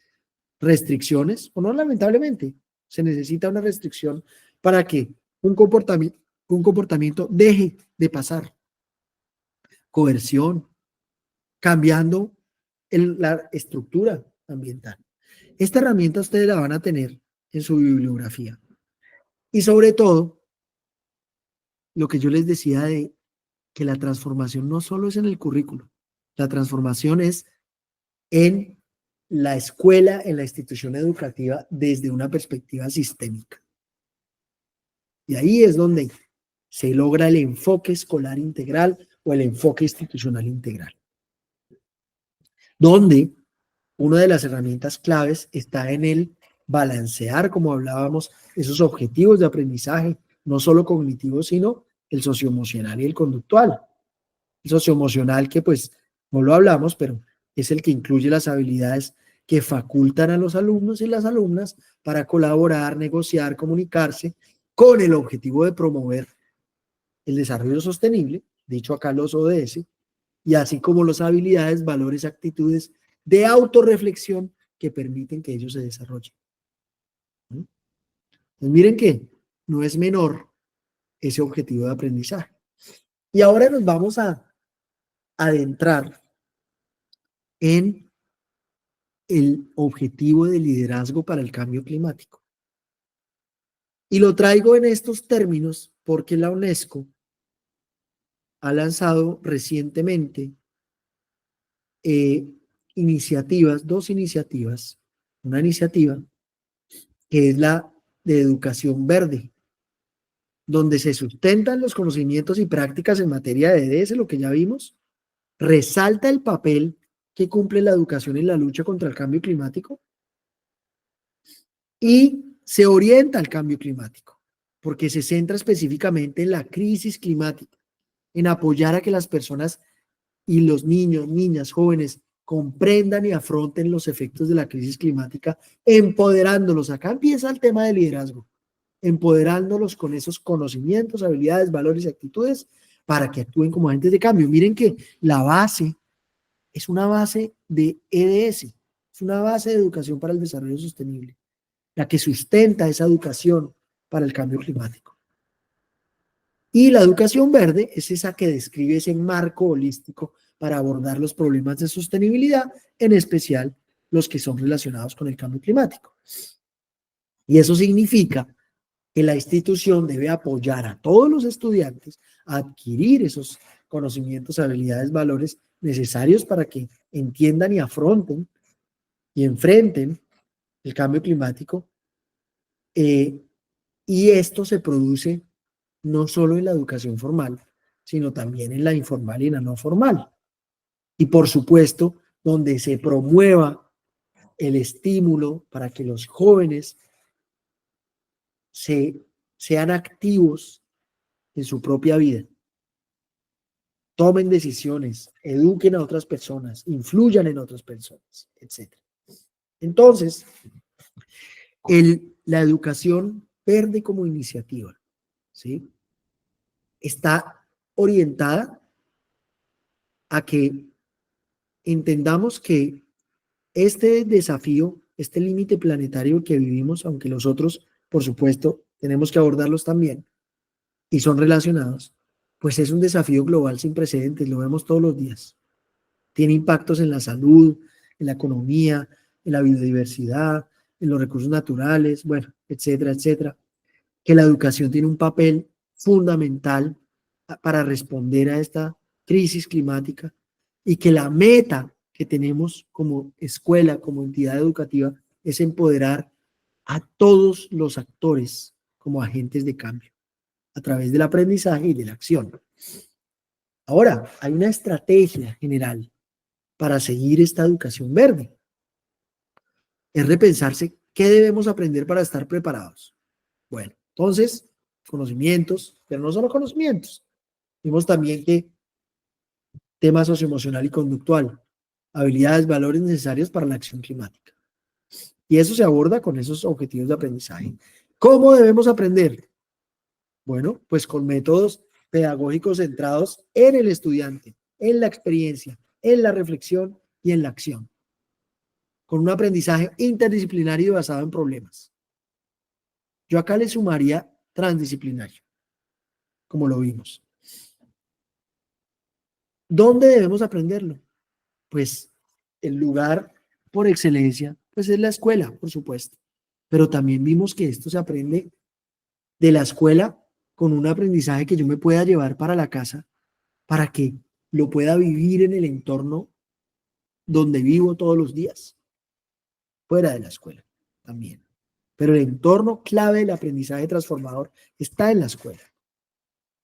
restricciones, o no lamentablemente, se necesita una restricción para que un comportamiento deje de pasar. Coerción, cambiando la estructura ambiental. Esta herramienta ustedes la van a tener en su bibliografía. Y sobre todo, lo que yo les decía de que la transformación no solo es en el currículo, la transformación es en la escuela, en la institución educativa, desde una perspectiva sistémica. Y ahí es donde se logra el enfoque escolar integral o el enfoque institucional integral. Donde una de las herramientas claves está en el balancear, como hablábamos, esos objetivos de aprendizaje, no solo cognitivos, sino el socioemocional y el conductual. El socioemocional que pues no lo hablamos, pero es el que incluye las habilidades que facultan a los alumnos y las alumnas para colaborar, negociar, comunicarse con el objetivo de promover el desarrollo sostenible, dicho acá los ODS, y así como las habilidades, valores, actitudes de autorreflexión que permiten que ellos se desarrollen. Pues miren que no es menor ese objetivo de aprendizaje. Y ahora nos vamos a adentrar en el objetivo de liderazgo para el cambio climático. Y lo traigo en estos términos porque la UNESCO ha lanzado recientemente dos iniciativas. Una iniciativa que es la de educación verde, donde se sustentan los conocimientos y prácticas en materia de EDS, lo que ya vimos, resalta el papel que cumple la educación en la lucha contra el cambio climático y se orienta al cambio climático, porque se centra específicamente en la crisis climática, en apoyar a que las personas y los niños, niñas, jóvenes comprendan y afronten los efectos de la crisis climática, empoderándolos. Acá empieza el tema de liderazgo, empoderándolos con esos conocimientos, habilidades, valores y actitudes para que actúen como agentes de cambio. Miren que la base es una base de EDS, es una base de educación para el desarrollo sostenible, la que sustenta esa educación para el cambio climático. Y la educación verde es esa que describe ese marco holístico para abordar los problemas de sostenibilidad, en especial los que son relacionados con el cambio climático. Y eso significa que la institución debe apoyar a todos los estudiantes a adquirir esos conocimientos, habilidades, valores necesarios para que entiendan y afronten y enfrenten el cambio climático. Y esto se produce no solo en la educación formal, sino también en la informal y en la no formal. Y por supuesto, donde se promueva el estímulo para que los jóvenes sean activos en su propia vida, tomen decisiones, eduquen a otras personas, influyan en otras personas, etc. Entonces, la educación verde como iniciativa, ¿sí?, está orientada a que entendamos que este desafío, este límite planetario que vivimos, aunque los otros, por supuesto, tenemos que abordarlos también y son relacionados, pues es un desafío global sin precedentes, lo vemos todos los días. Tiene impactos en la salud, en la economía, en la biodiversidad, en los recursos naturales, bueno, etcétera, etcétera. Que la educación tiene un papel fundamental para responder a esta crisis climática y que la meta que tenemos como escuela, como entidad educativa, es empoderar a todos los actores como agentes de cambio a través del aprendizaje y de la acción. Ahora, hay una estrategia general para seguir esta educación verde. Es repensarse qué debemos aprender para estar preparados. Bueno, entonces, conocimientos, pero no solo conocimientos. Vimos también que tema socioemocional y conductual, habilidades, valores necesarios para la acción climática. Y eso se aborda con esos objetivos de aprendizaje. ¿Cómo debemos aprender? Bueno, pues con métodos pedagógicos centrados en el estudiante, en la experiencia, en la reflexión y en la acción. Con un aprendizaje interdisciplinario y basado en problemas. Yo acá le sumaría transdisciplinario, como lo vimos. ¿Dónde debemos aprenderlo? Pues el lugar por excelencia, pues es la escuela, por supuesto. Pero también vimos que esto se aprende de la escuela con un aprendizaje que yo me pueda llevar para la casa, para que lo pueda vivir en el entorno donde vivo todos los días, fuera de la escuela también. Pero el entorno clave del aprendizaje transformador está en la escuela.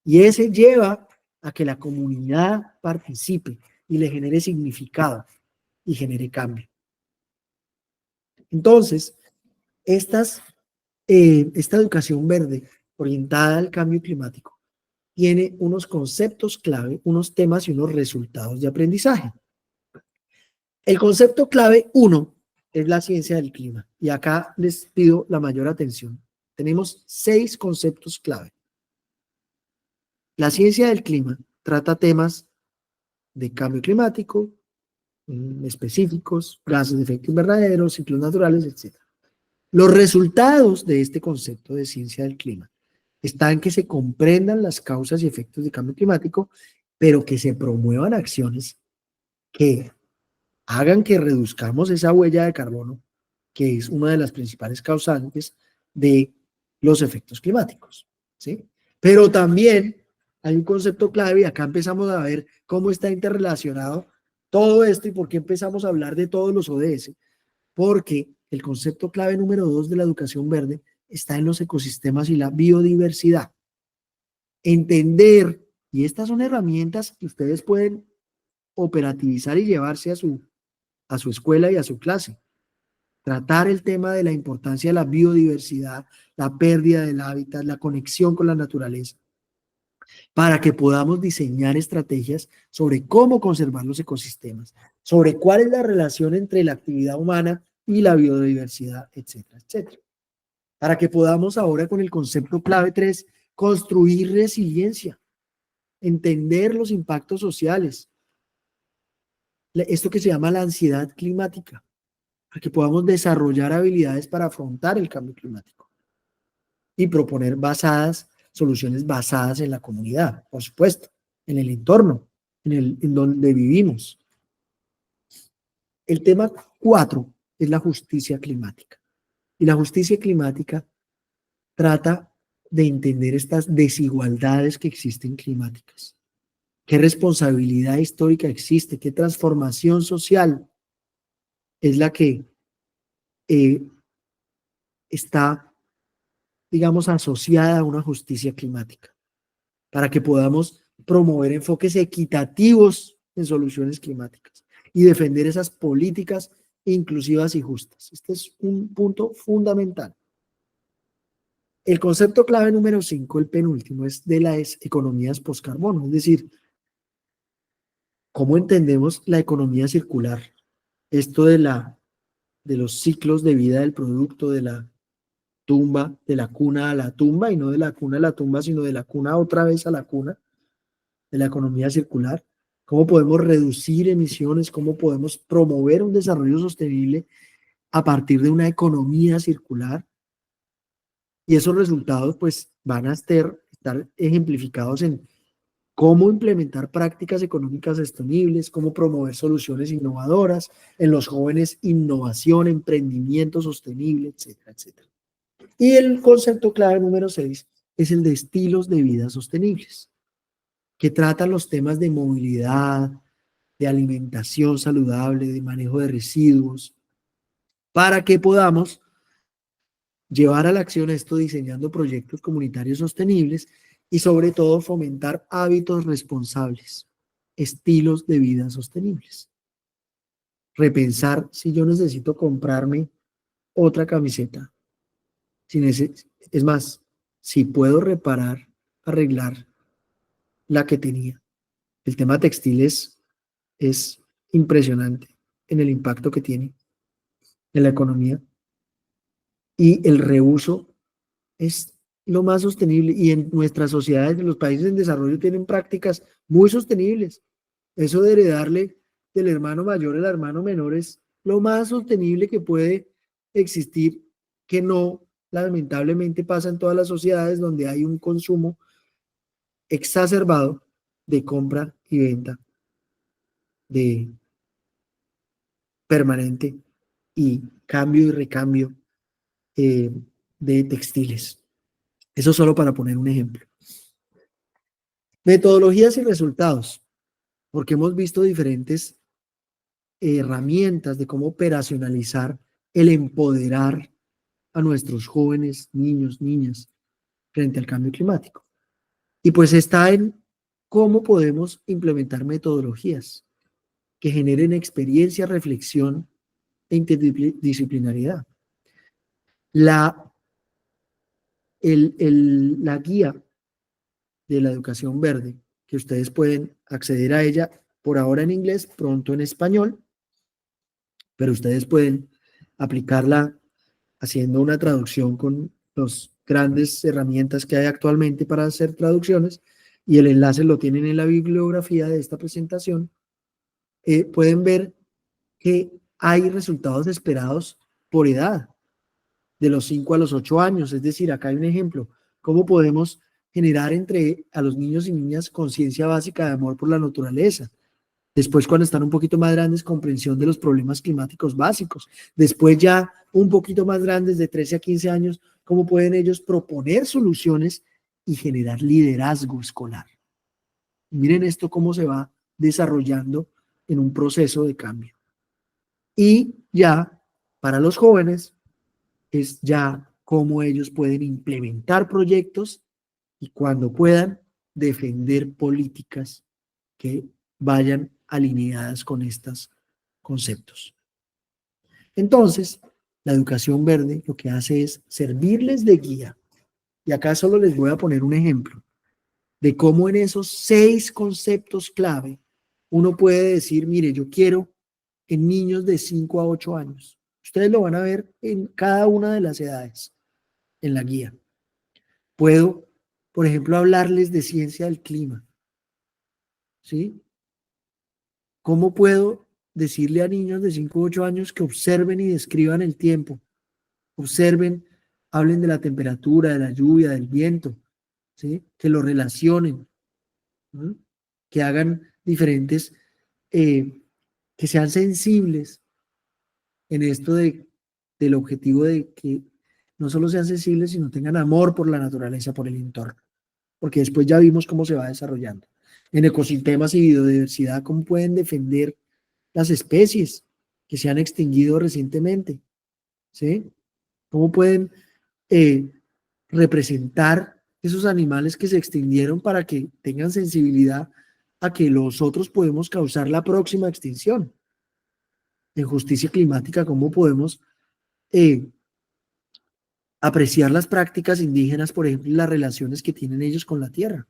Y ese lleva a que la comunidad participe y le genere significado y genere cambio. Entonces, esta educación verde orientada al cambio climático tiene unos conceptos clave, unos temas y unos resultados de aprendizaje. El concepto clave 1 es la ciencia del clima. Y acá les pido la mayor atención. Tenemos 6 conceptos clave. La ciencia del clima trata temas de cambio climático, específicos, gases de efecto invernadero, ciclos naturales, etc. Los resultados de este concepto de ciencia del clima están en que se comprendan las causas y efectos de cambio climático, pero que se promuevan acciones que hagan que reduzcamos esa huella de carbono, que es una de las principales causantes de los efectos climáticos, ¿sí? Pero también hay un concepto clave y acá empezamos a ver cómo está interrelacionado todo esto y por qué empezamos a hablar de todos los ODS, porque el concepto clave número 2 de la educación verde está en los ecosistemas y la biodiversidad. Entender, y estas son herramientas que ustedes pueden operativizar y llevarse a su escuela y a su clase. Tratar el tema de la importancia de la biodiversidad, la pérdida del hábitat, la conexión con la naturaleza, para que podamos diseñar estrategias sobre cómo conservar los ecosistemas, sobre cuál es la relación entre la actividad humana y la biodiversidad, etcétera, etcétera. Para que podamos ahora con el concepto clave 3 construir resiliencia. entender los impactos sociales, esto que se llama la ansiedad climática, para que podamos desarrollar habilidades para afrontar el cambio climático y proponer soluciones basadas en la comunidad, por supuesto, en el entorno, en donde vivimos. El tema 4 es la justicia climática. Y la justicia climática trata de entender estas desigualdades que existen climáticas. ¿Qué responsabilidad histórica existe? ¿Qué transformación social es la que está, digamos, asociada a una justicia climática? Para que podamos promover enfoques equitativos en soluciones climáticas y defender esas políticas inclusivas y justas. Este es un punto fundamental. El concepto clave número 5, el penúltimo, es de las economías postcarbono, es decir, ¿cómo entendemos la economía circular? Esto de los ciclos de vida del producto, de la tumba, de la cuna a la tumba, y no de la cuna a la tumba, sino de la cuna otra vez a la cuna, de la economía circular. ¿Cómo podemos reducir emisiones? ¿Cómo podemos promover un desarrollo sostenible a partir de una economía circular? Y esos resultados pues van a estar ejemplificados en cómo implementar prácticas económicas sostenibles, cómo promover soluciones innovadoras, en los jóvenes innovación, emprendimiento sostenible, etcétera, etcétera. Y el concepto clave número 6 es el de estilos de vida sostenibles, que trata los temas de movilidad, de alimentación saludable, de manejo de residuos, para que podamos llevar a la acción esto diseñando proyectos comunitarios sostenibles y sobre todo fomentar hábitos responsables, estilos de vida sostenibles. Repensar si yo necesito comprarme otra camiseta. Es más, si puedo reparar, arreglar la que tenía. El tema textil es impresionante en el impacto que tiene en la economía. Y el reuso es lo más sostenible. Y en nuestras sociedades, en los países en desarrollo, tienen prácticas muy sostenibles. Eso de heredarle del hermano mayor al hermano menor es lo más sostenible que puede existir, que no, lamentablemente, pasa en todas las sociedades donde hay un consumo exacerbado de compra y venta de permanente y cambio y recambio de textiles. Eso solo para poner un ejemplo. Metodologías y resultados, porque hemos visto diferentes herramientas de cómo operacionalizar el empoderar a nuestros jóvenes, niños, niñas, frente al cambio climático. Y pues está en cómo podemos implementar metodologías que generen experiencia, reflexión e interdisciplinariedad. La guía de la educación verde, que ustedes pueden acceder a ella por ahora en inglés, pronto en español, pero ustedes pueden aplicarla haciendo una traducción con las grandes herramientas que hay actualmente para hacer traducciones, y el enlace lo tienen en la bibliografía de esta presentación. Pueden ver que hay resultados esperados por edad, de los 5 a los 8 años, es decir, acá hay un ejemplo, cómo podemos generar a los niños y niñas conciencia básica de amor por la naturaleza. Después, cuando están un poquito más grandes, comprensión de los problemas climáticos básicos. Después, ya un poquito más grandes, de 13 a 15 años, cómo pueden ellos proponer soluciones y generar liderazgo escolar. Miren esto cómo se va desarrollando en un proceso de cambio. Y ya, para los jóvenes, es ya cómo ellos pueden implementar proyectos y cuando puedan defender políticas que vayan alineadas con estos conceptos. Entonces, la educación verde lo que hace es servirles de guía. Y acá solo les voy a poner un ejemplo de cómo en esos 6 conceptos clave uno puede decir, mire, yo quiero en niños de 5 a 8 años. Ustedes lo van a ver en cada una de las edades, en la guía. Puedo, por ejemplo, hablarles de ciencia del clima, ¿sí? ¿Cómo puedo decirle a niños de 5 u 8 años que observen y describan el tiempo? Observen, hablen de la temperatura, de la lluvia, del viento, ¿sí? Que lo relacionen, ¿no? Que hagan diferentes, que sean sensibles en esto del objetivo de que no solo sean sensibles, sino tengan amor por la naturaleza, por el entorno, porque después ya vimos cómo se va desarrollando. En ecosistemas y biodiversidad, cómo pueden defender las especies que se han extinguido recientemente, ¿sí? Cómo pueden representar esos animales que se extinguieron para que tengan sensibilidad a que los otros podemos causar la próxima extinción. En justicia climática, cómo podemos eh, apreciar las prácticas indígenas, por ejemplo, y las relaciones que tienen ellos con la tierra,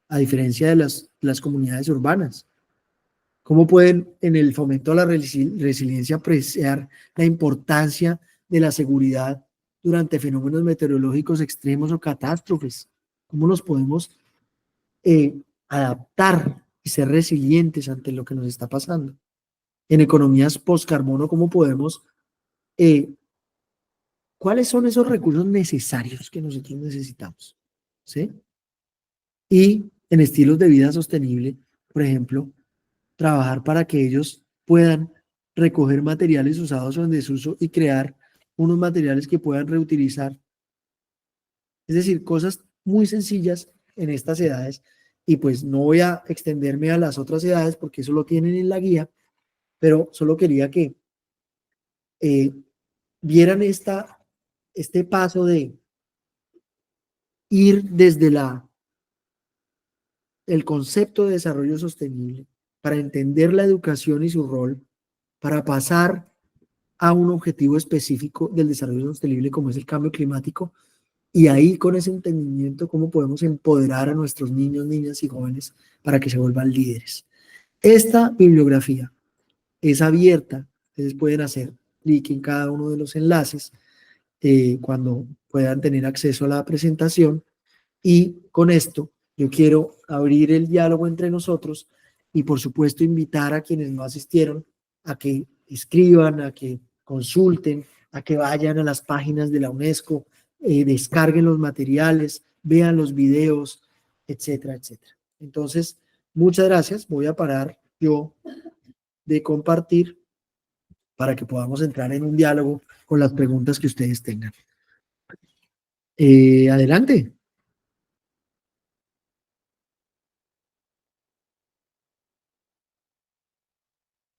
a diferencia de las comunidades urbanas. ¿Cómo pueden en el fomento a la resiliencia apreciar la importancia de la seguridad durante fenómenos meteorológicos extremos o catástrofes? ¿Cómo nos podemos adaptar y ser resilientes ante lo que nos está pasando? En economías post-carbono, ¿cómo podemos, cuáles son esos recursos necesarios que nosotros necesitamos? ¿Sí? Y en estilos de vida sostenible, por ejemplo, trabajar para que ellos puedan recoger materiales usados o en desuso y crear unos materiales que puedan reutilizar. Es decir, cosas muy sencillas en estas edades. Y pues no voy a extenderme a las otras edades porque eso lo tienen en la guía, pero solo quería que vieran este paso de ir desde el concepto de desarrollo sostenible para entender la educación y su rol, para pasar a un objetivo específico del desarrollo sostenible como es el cambio climático, y ahí con ese entendimiento cómo podemos empoderar a nuestros niños, niñas y jóvenes para que se vuelvan líderes. Esta bibliografía es abierta, ustedes pueden hacer clic en cada uno de los enlaces cuando puedan tener acceso a la presentación, y con esto yo quiero abrir el diálogo entre nosotros y por supuesto invitar a quienes no asistieron a que escriban, a que consulten, a que vayan a las páginas de la UNESCO, descarguen los materiales, vean los videos, etcétera, etcétera. Entonces, muchas gracias. Voy a parar yo de compartir para que podamos entrar en un diálogo con las preguntas que ustedes tengan. Adelante.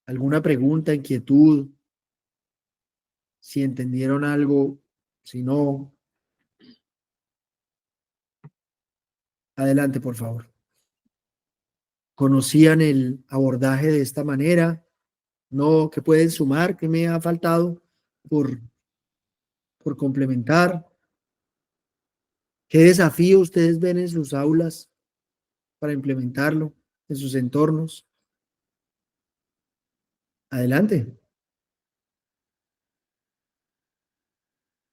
¿Alguna pregunta, inquietud? Si entendieron algo, si no, adelante, por favor. ¿Conocían el abordaje de esta manera? ¿No? ¿Qué pueden sumar? ¿Qué me ha faltado por complementar? ¿Qué desafío ustedes ven en sus aulas para implementarlo en sus entornos? Adelante.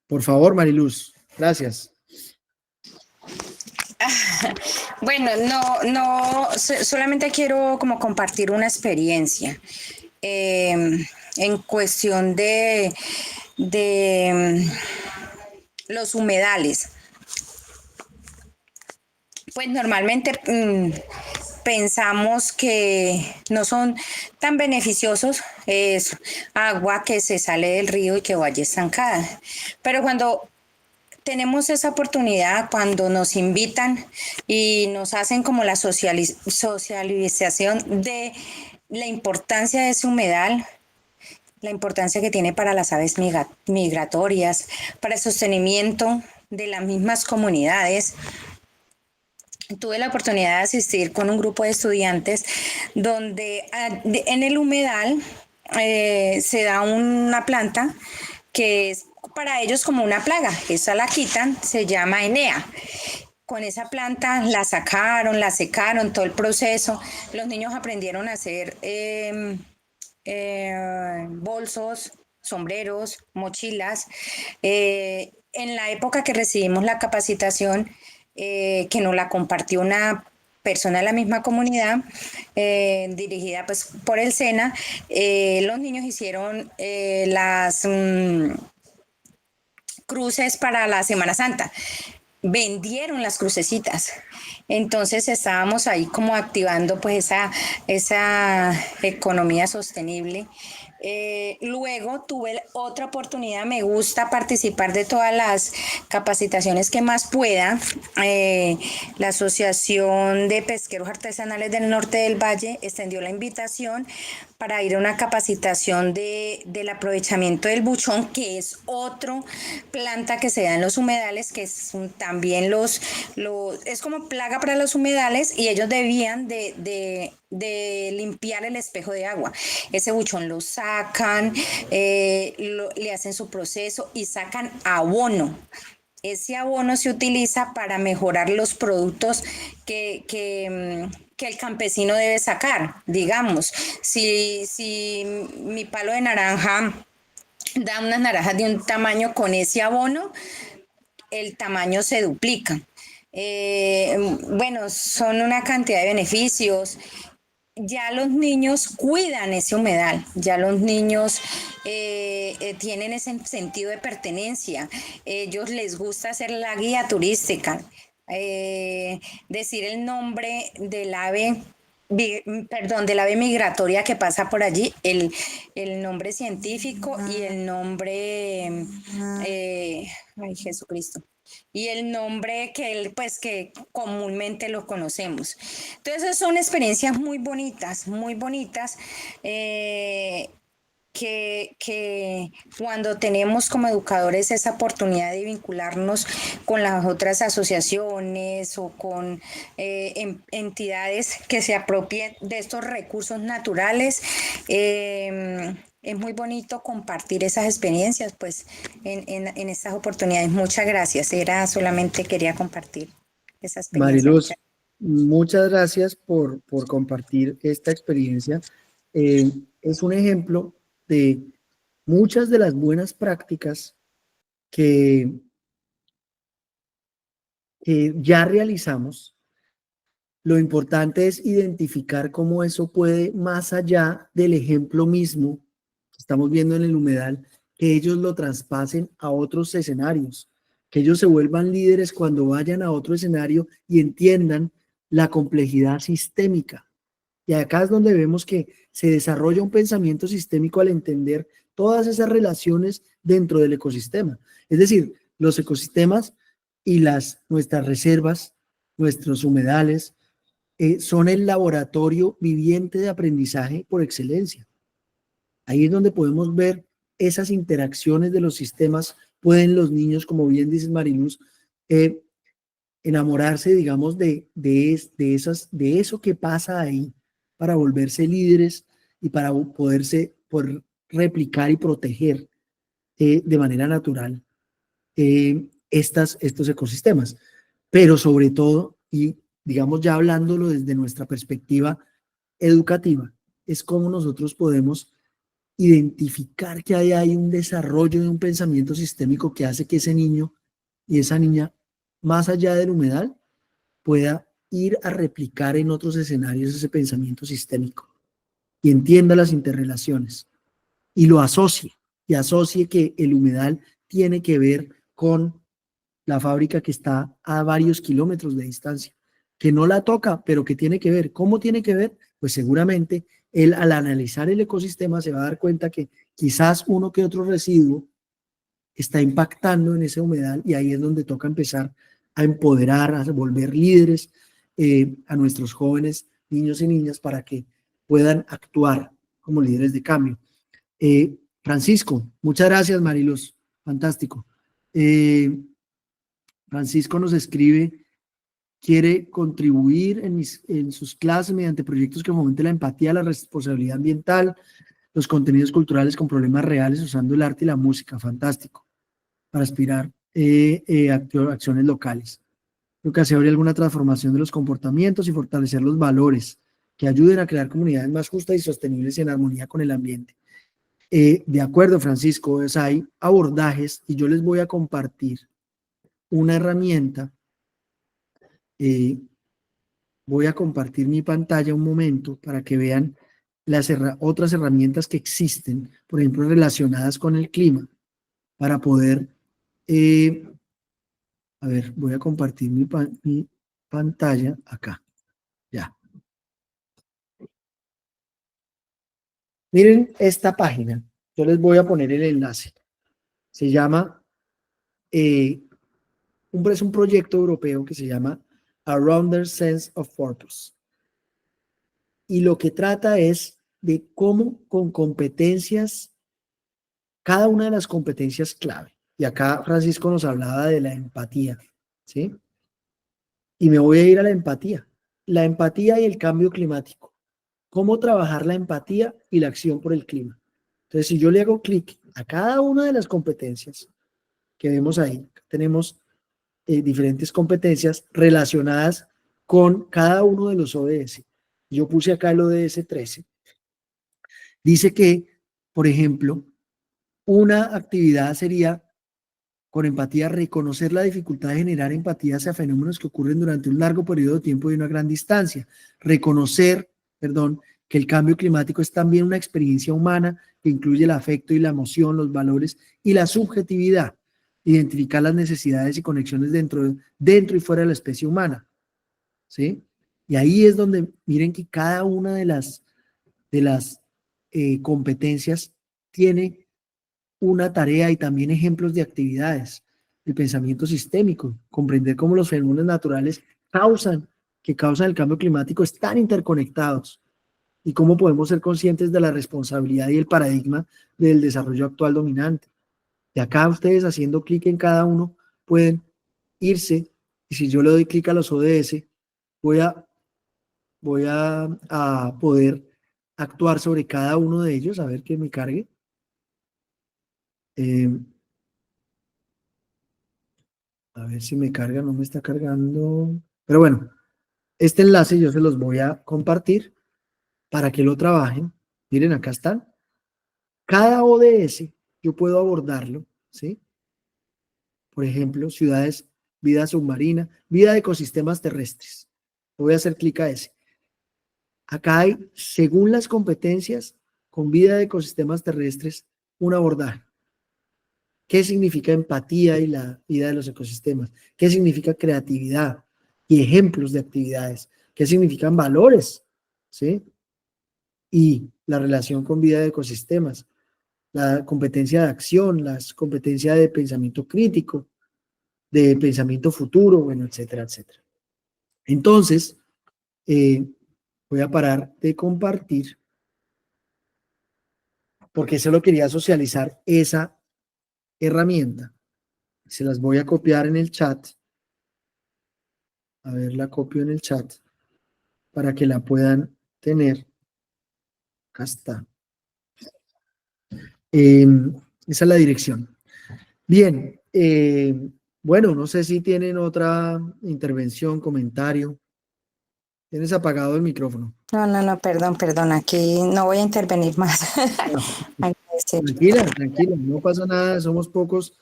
Por favor, Mariluz. Gracias. Bueno, solamente quiero como compartir una experiencia en cuestión de los humedales. Pues normalmente pensamos que no son tan beneficiosos, es agua que se sale del río y que vaya estancada. Pero cuando tenemos esa oportunidad, cuando nos invitan y nos hacen como la socialización de la importancia de ese humedal, la importancia que tiene para las aves migratorias, para el sostenimiento de las mismas comunidades. Tuve la oportunidad de asistir con un grupo de estudiantes donde en el humedal se da una planta que es para ellos como una plaga. Esa la quitan, se llama Enea. Con esa planta la sacaron, la secaron, todo el proceso. Los niños aprendieron a hacer bolsos, sombreros, mochilas. En la época que recibimos la capacitación, que nos la compartió una persona de la misma comunidad, dirigida pues por el SENA, los niños hicieron las cruces para la Semana Santa. Vendieron las crucecitas. Entonces estábamos ahí como activando pues esa economía sostenible. Luego tuve otra oportunidad, me gusta participar de todas las capacitaciones que más pueda. La Asociación de Pesqueros Artesanales del Norte del Valle extendió la invitación para ir a una capacitación del aprovechamiento del buchón, que es otra planta que se da en los humedales, que es también es como plaga para los humedales, y ellos debían de limpiar el espejo de agua. Ese buchón lo sacan, le hacen su proceso y sacan abono. Ese abono se utiliza para mejorar los productos que el campesino debe sacar. Digamos, si mi palo de naranja da unas naranjas de un tamaño, con ese abono, el tamaño se duplica. Bueno, son una cantidad de beneficios. Ya los niños cuidan ese humedal, ya los niños tienen ese sentido de pertenencia, ellos les gusta hacer la guía turística, decir el nombre del ave, del ave migratoria que pasa por allí, el nombre científico y el nombre, ay Jesucristo, y el nombre que comúnmente lo conocemos. Entonces son experiencias muy bonitas, que cuando tenemos como educadores esa oportunidad de vincularnos con las otras asociaciones o con entidades que se apropien de estos recursos naturales, es muy bonito compartir esas experiencias pues en estas oportunidades. Muchas gracias, quería compartir esa experiencia. Mariluz, muchas gracias por compartir esta experiencia. Es un ejemplo de muchas de las buenas prácticas que ya realizamos. Lo importante es identificar cómo eso puede, más allá del ejemplo mismo que estamos viendo en el humedal, que ellos lo traspasen a otros escenarios, que ellos se vuelvan líderes cuando vayan a otro escenario y entiendan la complejidad sistémica. Y acá es donde vemos que se desarrolla un pensamiento sistémico al entender todas esas relaciones dentro del ecosistema. Es decir, los ecosistemas y nuestras reservas, nuestros humedales, son el laboratorio viviente de aprendizaje por excelencia. Ahí es donde podemos ver esas interacciones de los sistemas. Pueden los niños, como bien dices Mariluz, enamorarse, digamos, de eso que pasa ahí, para volverse líderes y para poder replicar y proteger de manera natural estos ecosistemas. Pero sobre todo, y digamos ya hablándolo desde nuestra perspectiva educativa, es cómo nosotros podemos identificar que hay un desarrollo de un pensamiento sistémico que hace que ese niño y esa niña, más allá del humedal, pueda ir a replicar en otros escenarios ese pensamiento sistémico y entienda las interrelaciones y lo asocie que el humedal tiene que ver con la fábrica que está a varios kilómetros de distancia, que no la toca, pero que tiene que ver. ¿Cómo tiene que ver? Pues seguramente él, al analizar el ecosistema, se va a dar cuenta que quizás uno que otro residuo está impactando en ese humedal, y ahí es donde toca empezar a empoderar, a volver líderes a nuestros jóvenes, niños y niñas, para que puedan actuar como líderes de cambio. Francisco, muchas gracias, Mariluz, fantástico. Francisco nos escribe: quiere contribuir en sus clases mediante proyectos que fomenten la empatía, la responsabilidad ambiental, los contenidos culturales con problemas reales usando el arte y la música. Fantástico, para aspirar acciones locales. Creo que así habría alguna transformación de los comportamientos y fortalecer los valores que ayuden a crear comunidades más justas y sostenibles y en armonía con el ambiente. De acuerdo, Francisco, hay abordajes, y yo les voy a compartir una herramienta Voy a compartir mi pantalla un momento para que vean las otras herramientas que existen, por ejemplo, relacionadas con el clima, para poder, a ver, voy a compartir mi pantalla acá, ya. Miren esta página, yo les voy a poner el enlace. Se llama, es un proyecto europeo que se llama Around the Sense of Purpose. Y lo que trata es de cómo con competencias, cada una de las competencias clave. Y acá Francisco nos hablaba de la empatía, ¿sí? Y me voy a ir a la empatía. La empatía y el cambio climático. ¿Cómo trabajar la empatía y la acción por el clima? Entonces, si yo le hago clic a cada una de las competencias que vemos ahí, tenemos diferentes competencias relacionadas con cada uno de los ODS. Yo puse acá el ODS 13. Dice que, por ejemplo, una actividad sería, con empatía, reconocer la dificultad de generar empatía hacia fenómenos que ocurren durante un largo periodo de tiempo y una gran distancia. Reconocer, que el cambio climático es también una experiencia humana que incluye el afecto y la emoción, los valores y la subjetividad. Identificar las necesidades y conexiones dentro y fuera de la especie humana. ¿Sí? Y ahí es donde miren que cada una de las competencias tiene una tarea y también ejemplos de actividades. El pensamiento sistémico, comprender cómo los fenómenos naturales causan el cambio climático están interconectados y cómo podemos ser conscientes de la responsabilidad y el paradigma del desarrollo actual dominante. De acá ustedes haciendo clic en cada uno pueden irse, y si yo le doy clic a los ODS, voy a poder actuar sobre cada uno de ellos, a ver que me cargue. A ver si me carga, no me está cargando. Pero bueno, este enlace yo se los voy a compartir para que lo trabajen. Miren, acá están. Cada ODS yo puedo abordarlo, ¿sí? Por ejemplo, ciudades, vida submarina, vida de ecosistemas terrestres. Voy a hacer clic a ese. Acá hay, según las competencias, con vida de ecosistemas terrestres, un abordaje. ¿Qué significa empatía y la vida de los ecosistemas? ¿Qué significa creatividad y ejemplos de actividades? ¿Qué significan valores? ¿Sí? Y la relación con vida de ecosistemas, la competencia de acción, las competencias de pensamiento crítico, de pensamiento futuro, bueno, etcétera, etcétera. Entonces, voy a parar de compartir porque solo quería socializar esa herramienta. Se las voy a copiar en el chat. A ver, la copio en el chat para que la puedan tener. Acá está. Esa es la dirección. Bien. Bueno, no sé si tienen otra intervención, comentario. Tienes apagado el micrófono. No, perdón, aquí no voy a intervenir más. Tranquila, no pasa nada, somos pocos.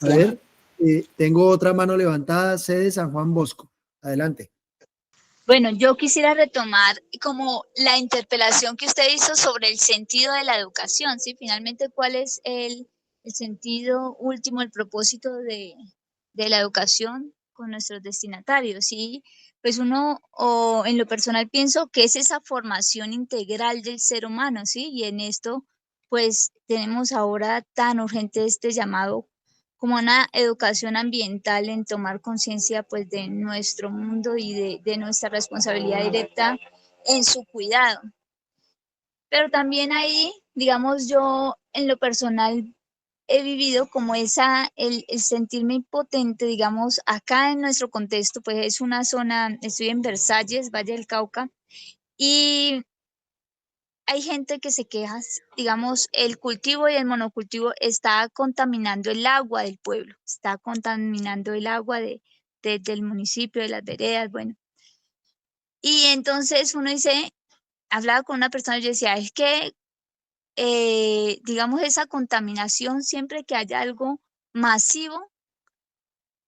A ver, tengo otra mano levantada, sede San Juan Bosco. Adelante. Bueno, yo quisiera retomar como la interpelación que usted hizo sobre el sentido de la educación, ¿sí? Finalmente, ¿cuál es el sentido último, el propósito de la educación con nuestros destinatarios? ¿Sí? Pues uno, o en lo personal pienso que es esa formación integral del ser humano, ¿sí? Y en esto, pues tenemos ahora tan urgente este llamado como una educación ambiental en tomar conciencia pues de nuestro mundo y de nuestra responsabilidad directa en su cuidado. Pero también ahí, digamos, yo en lo personal he vivido como el sentirme impotente, digamos, acá en nuestro contexto, pues es una zona, estoy en Versalles, Valle del Cauca, y hay gente que se queja, digamos, el cultivo y el monocultivo está contaminando el agua del pueblo, está contaminando el agua del municipio, de las veredas, bueno. Y entonces uno dice, hablaba con una persona y yo decía, es que, digamos, esa contaminación, siempre que haya algo masivo,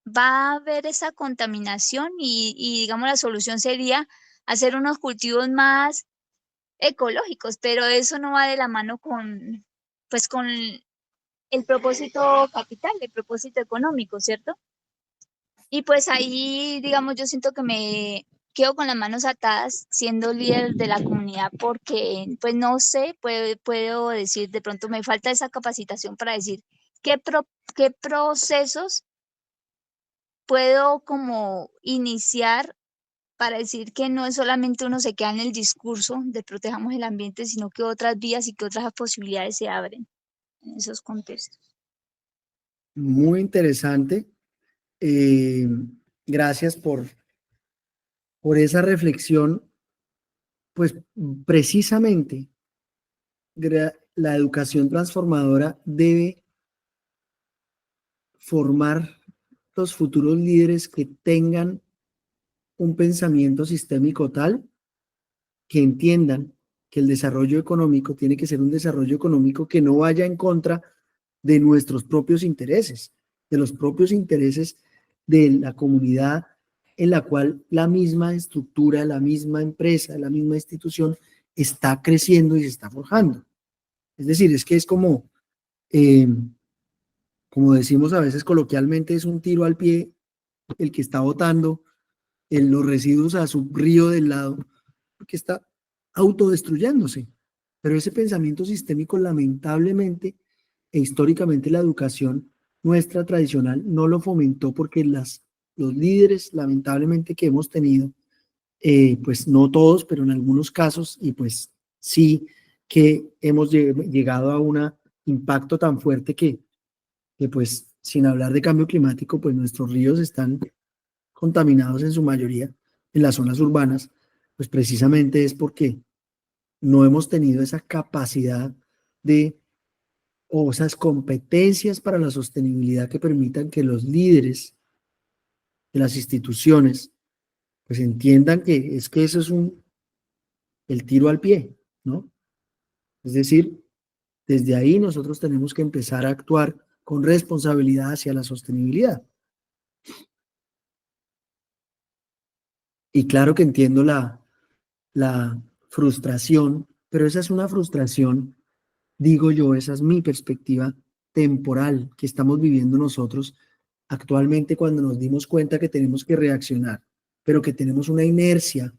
va a haber esa contaminación y digamos, la solución sería hacer unos cultivos más ecológicos, pero eso no va de la mano con, pues, con el propósito capital, el propósito económico, ¿cierto? Y pues ahí, digamos, yo siento que me quedo con las manos atadas siendo líder de la comunidad porque, pues no sé, puedo decir, de pronto me falta esa capacitación para decir qué procesos puedo como iniciar para decir que no es solamente uno se queda en el discurso de protejamos el ambiente, sino que otras vías y que otras posibilidades se abren en esos contextos. Muy interesante. Eh, Gracias por esa reflexión. Pues precisamente la educación transformadora debe formar los futuros líderes que tengan un pensamiento sistémico tal que entiendan que el desarrollo económico tiene que ser un desarrollo económico que no vaya en contra de nuestros propios intereses, de los propios intereses de la comunidad en la cual la misma estructura, la misma empresa, la misma institución está creciendo y se está forjando. Es decir, es que es como decimos a veces coloquialmente, es un tiro al pie el que está botando en los residuos a su río del lado, porque está autodestruyéndose. Pero ese pensamiento sistémico, lamentablemente e históricamente, la educación nuestra tradicional no lo fomentó porque los líderes, lamentablemente, que hemos tenido, pues no todos, pero en algunos casos, y pues sí que hemos llegado a un impacto tan fuerte que pues sin hablar de cambio climático, pues nuestros ríos están contaminados en su mayoría en las zonas urbanas, pues precisamente es porque no hemos tenido esa capacidad de o esas competencias para la sostenibilidad que permitan que los líderes de las instituciones pues entiendan que eso es el tiro al pie, ¿no? Es decir, desde ahí nosotros tenemos que empezar a actuar con responsabilidad hacia la sostenibilidad. Y claro que entiendo la frustración, pero esa es una frustración, digo yo, esa es mi perspectiva temporal que estamos viviendo nosotros actualmente cuando nos dimos cuenta que tenemos que reaccionar, pero que tenemos una inercia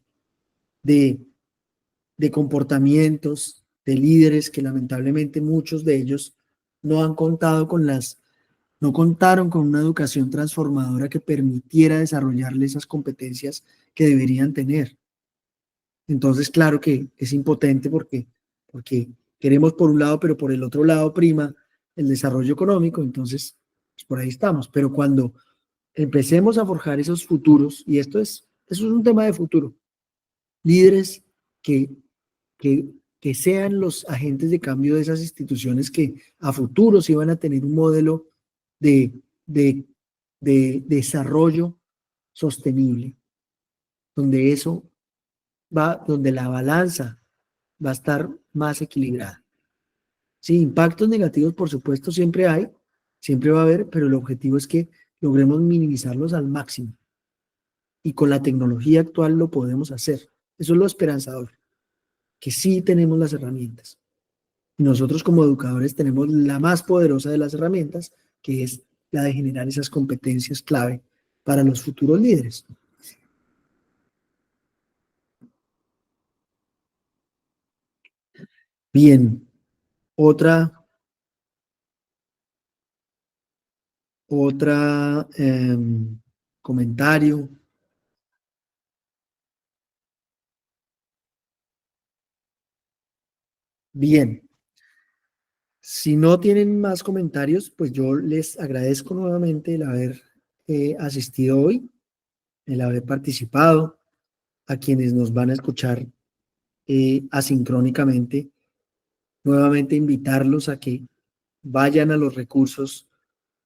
de, de comportamientos, de líderes que lamentablemente muchos de ellos no han contado no contaron con una educación transformadora que permitiera desarrollarle esas competencias que deberían tener. Entonces, claro que es impotente porque queremos por un lado, pero por el otro lado prima el desarrollo económico, entonces pues por ahí estamos. Pero cuando empecemos a forjar esos futuros, y eso es un tema de futuro, líderes que, que, que sean los agentes de cambio de esas instituciones que a futuro sí van a tener un modelo de, de, de desarrollo sostenible, donde donde la balanza va a estar más equilibrada. Sí, impactos negativos, por supuesto, siempre hay, siempre va a haber, pero el objetivo es que logremos minimizarlos al máximo. Y con la tecnología actual lo podemos hacer. Eso es lo esperanzador, que sí tenemos las herramientas. Y nosotros como educadores tenemos la más poderosa de las herramientas, que es la de generar esas competencias clave para los futuros líderes. Bien, otra comentario. Bien, si no tienen más comentarios, pues yo les agradezco nuevamente el haber asistido hoy, el haber participado, a quienes nos van a escuchar asincrónicamente, nuevamente invitarlos a que vayan a los recursos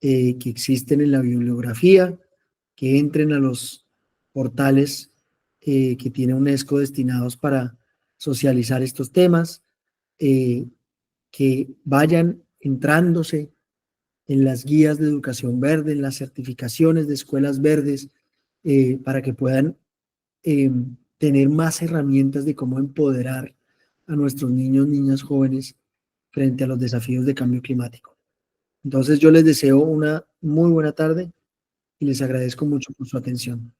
que existen en la bibliografía, que entren a los portales que tiene UNESCO destinados para socializar estos temas, que vayan entrándose en las guías de educación verde, en las certificaciones de escuelas verdes, para que puedan tener más herramientas de cómo empoderar a nuestros niños, niñas, jóvenes frente a los desafíos de cambio climático. Entonces yo les deseo una muy buena tarde y les agradezco mucho por su atención.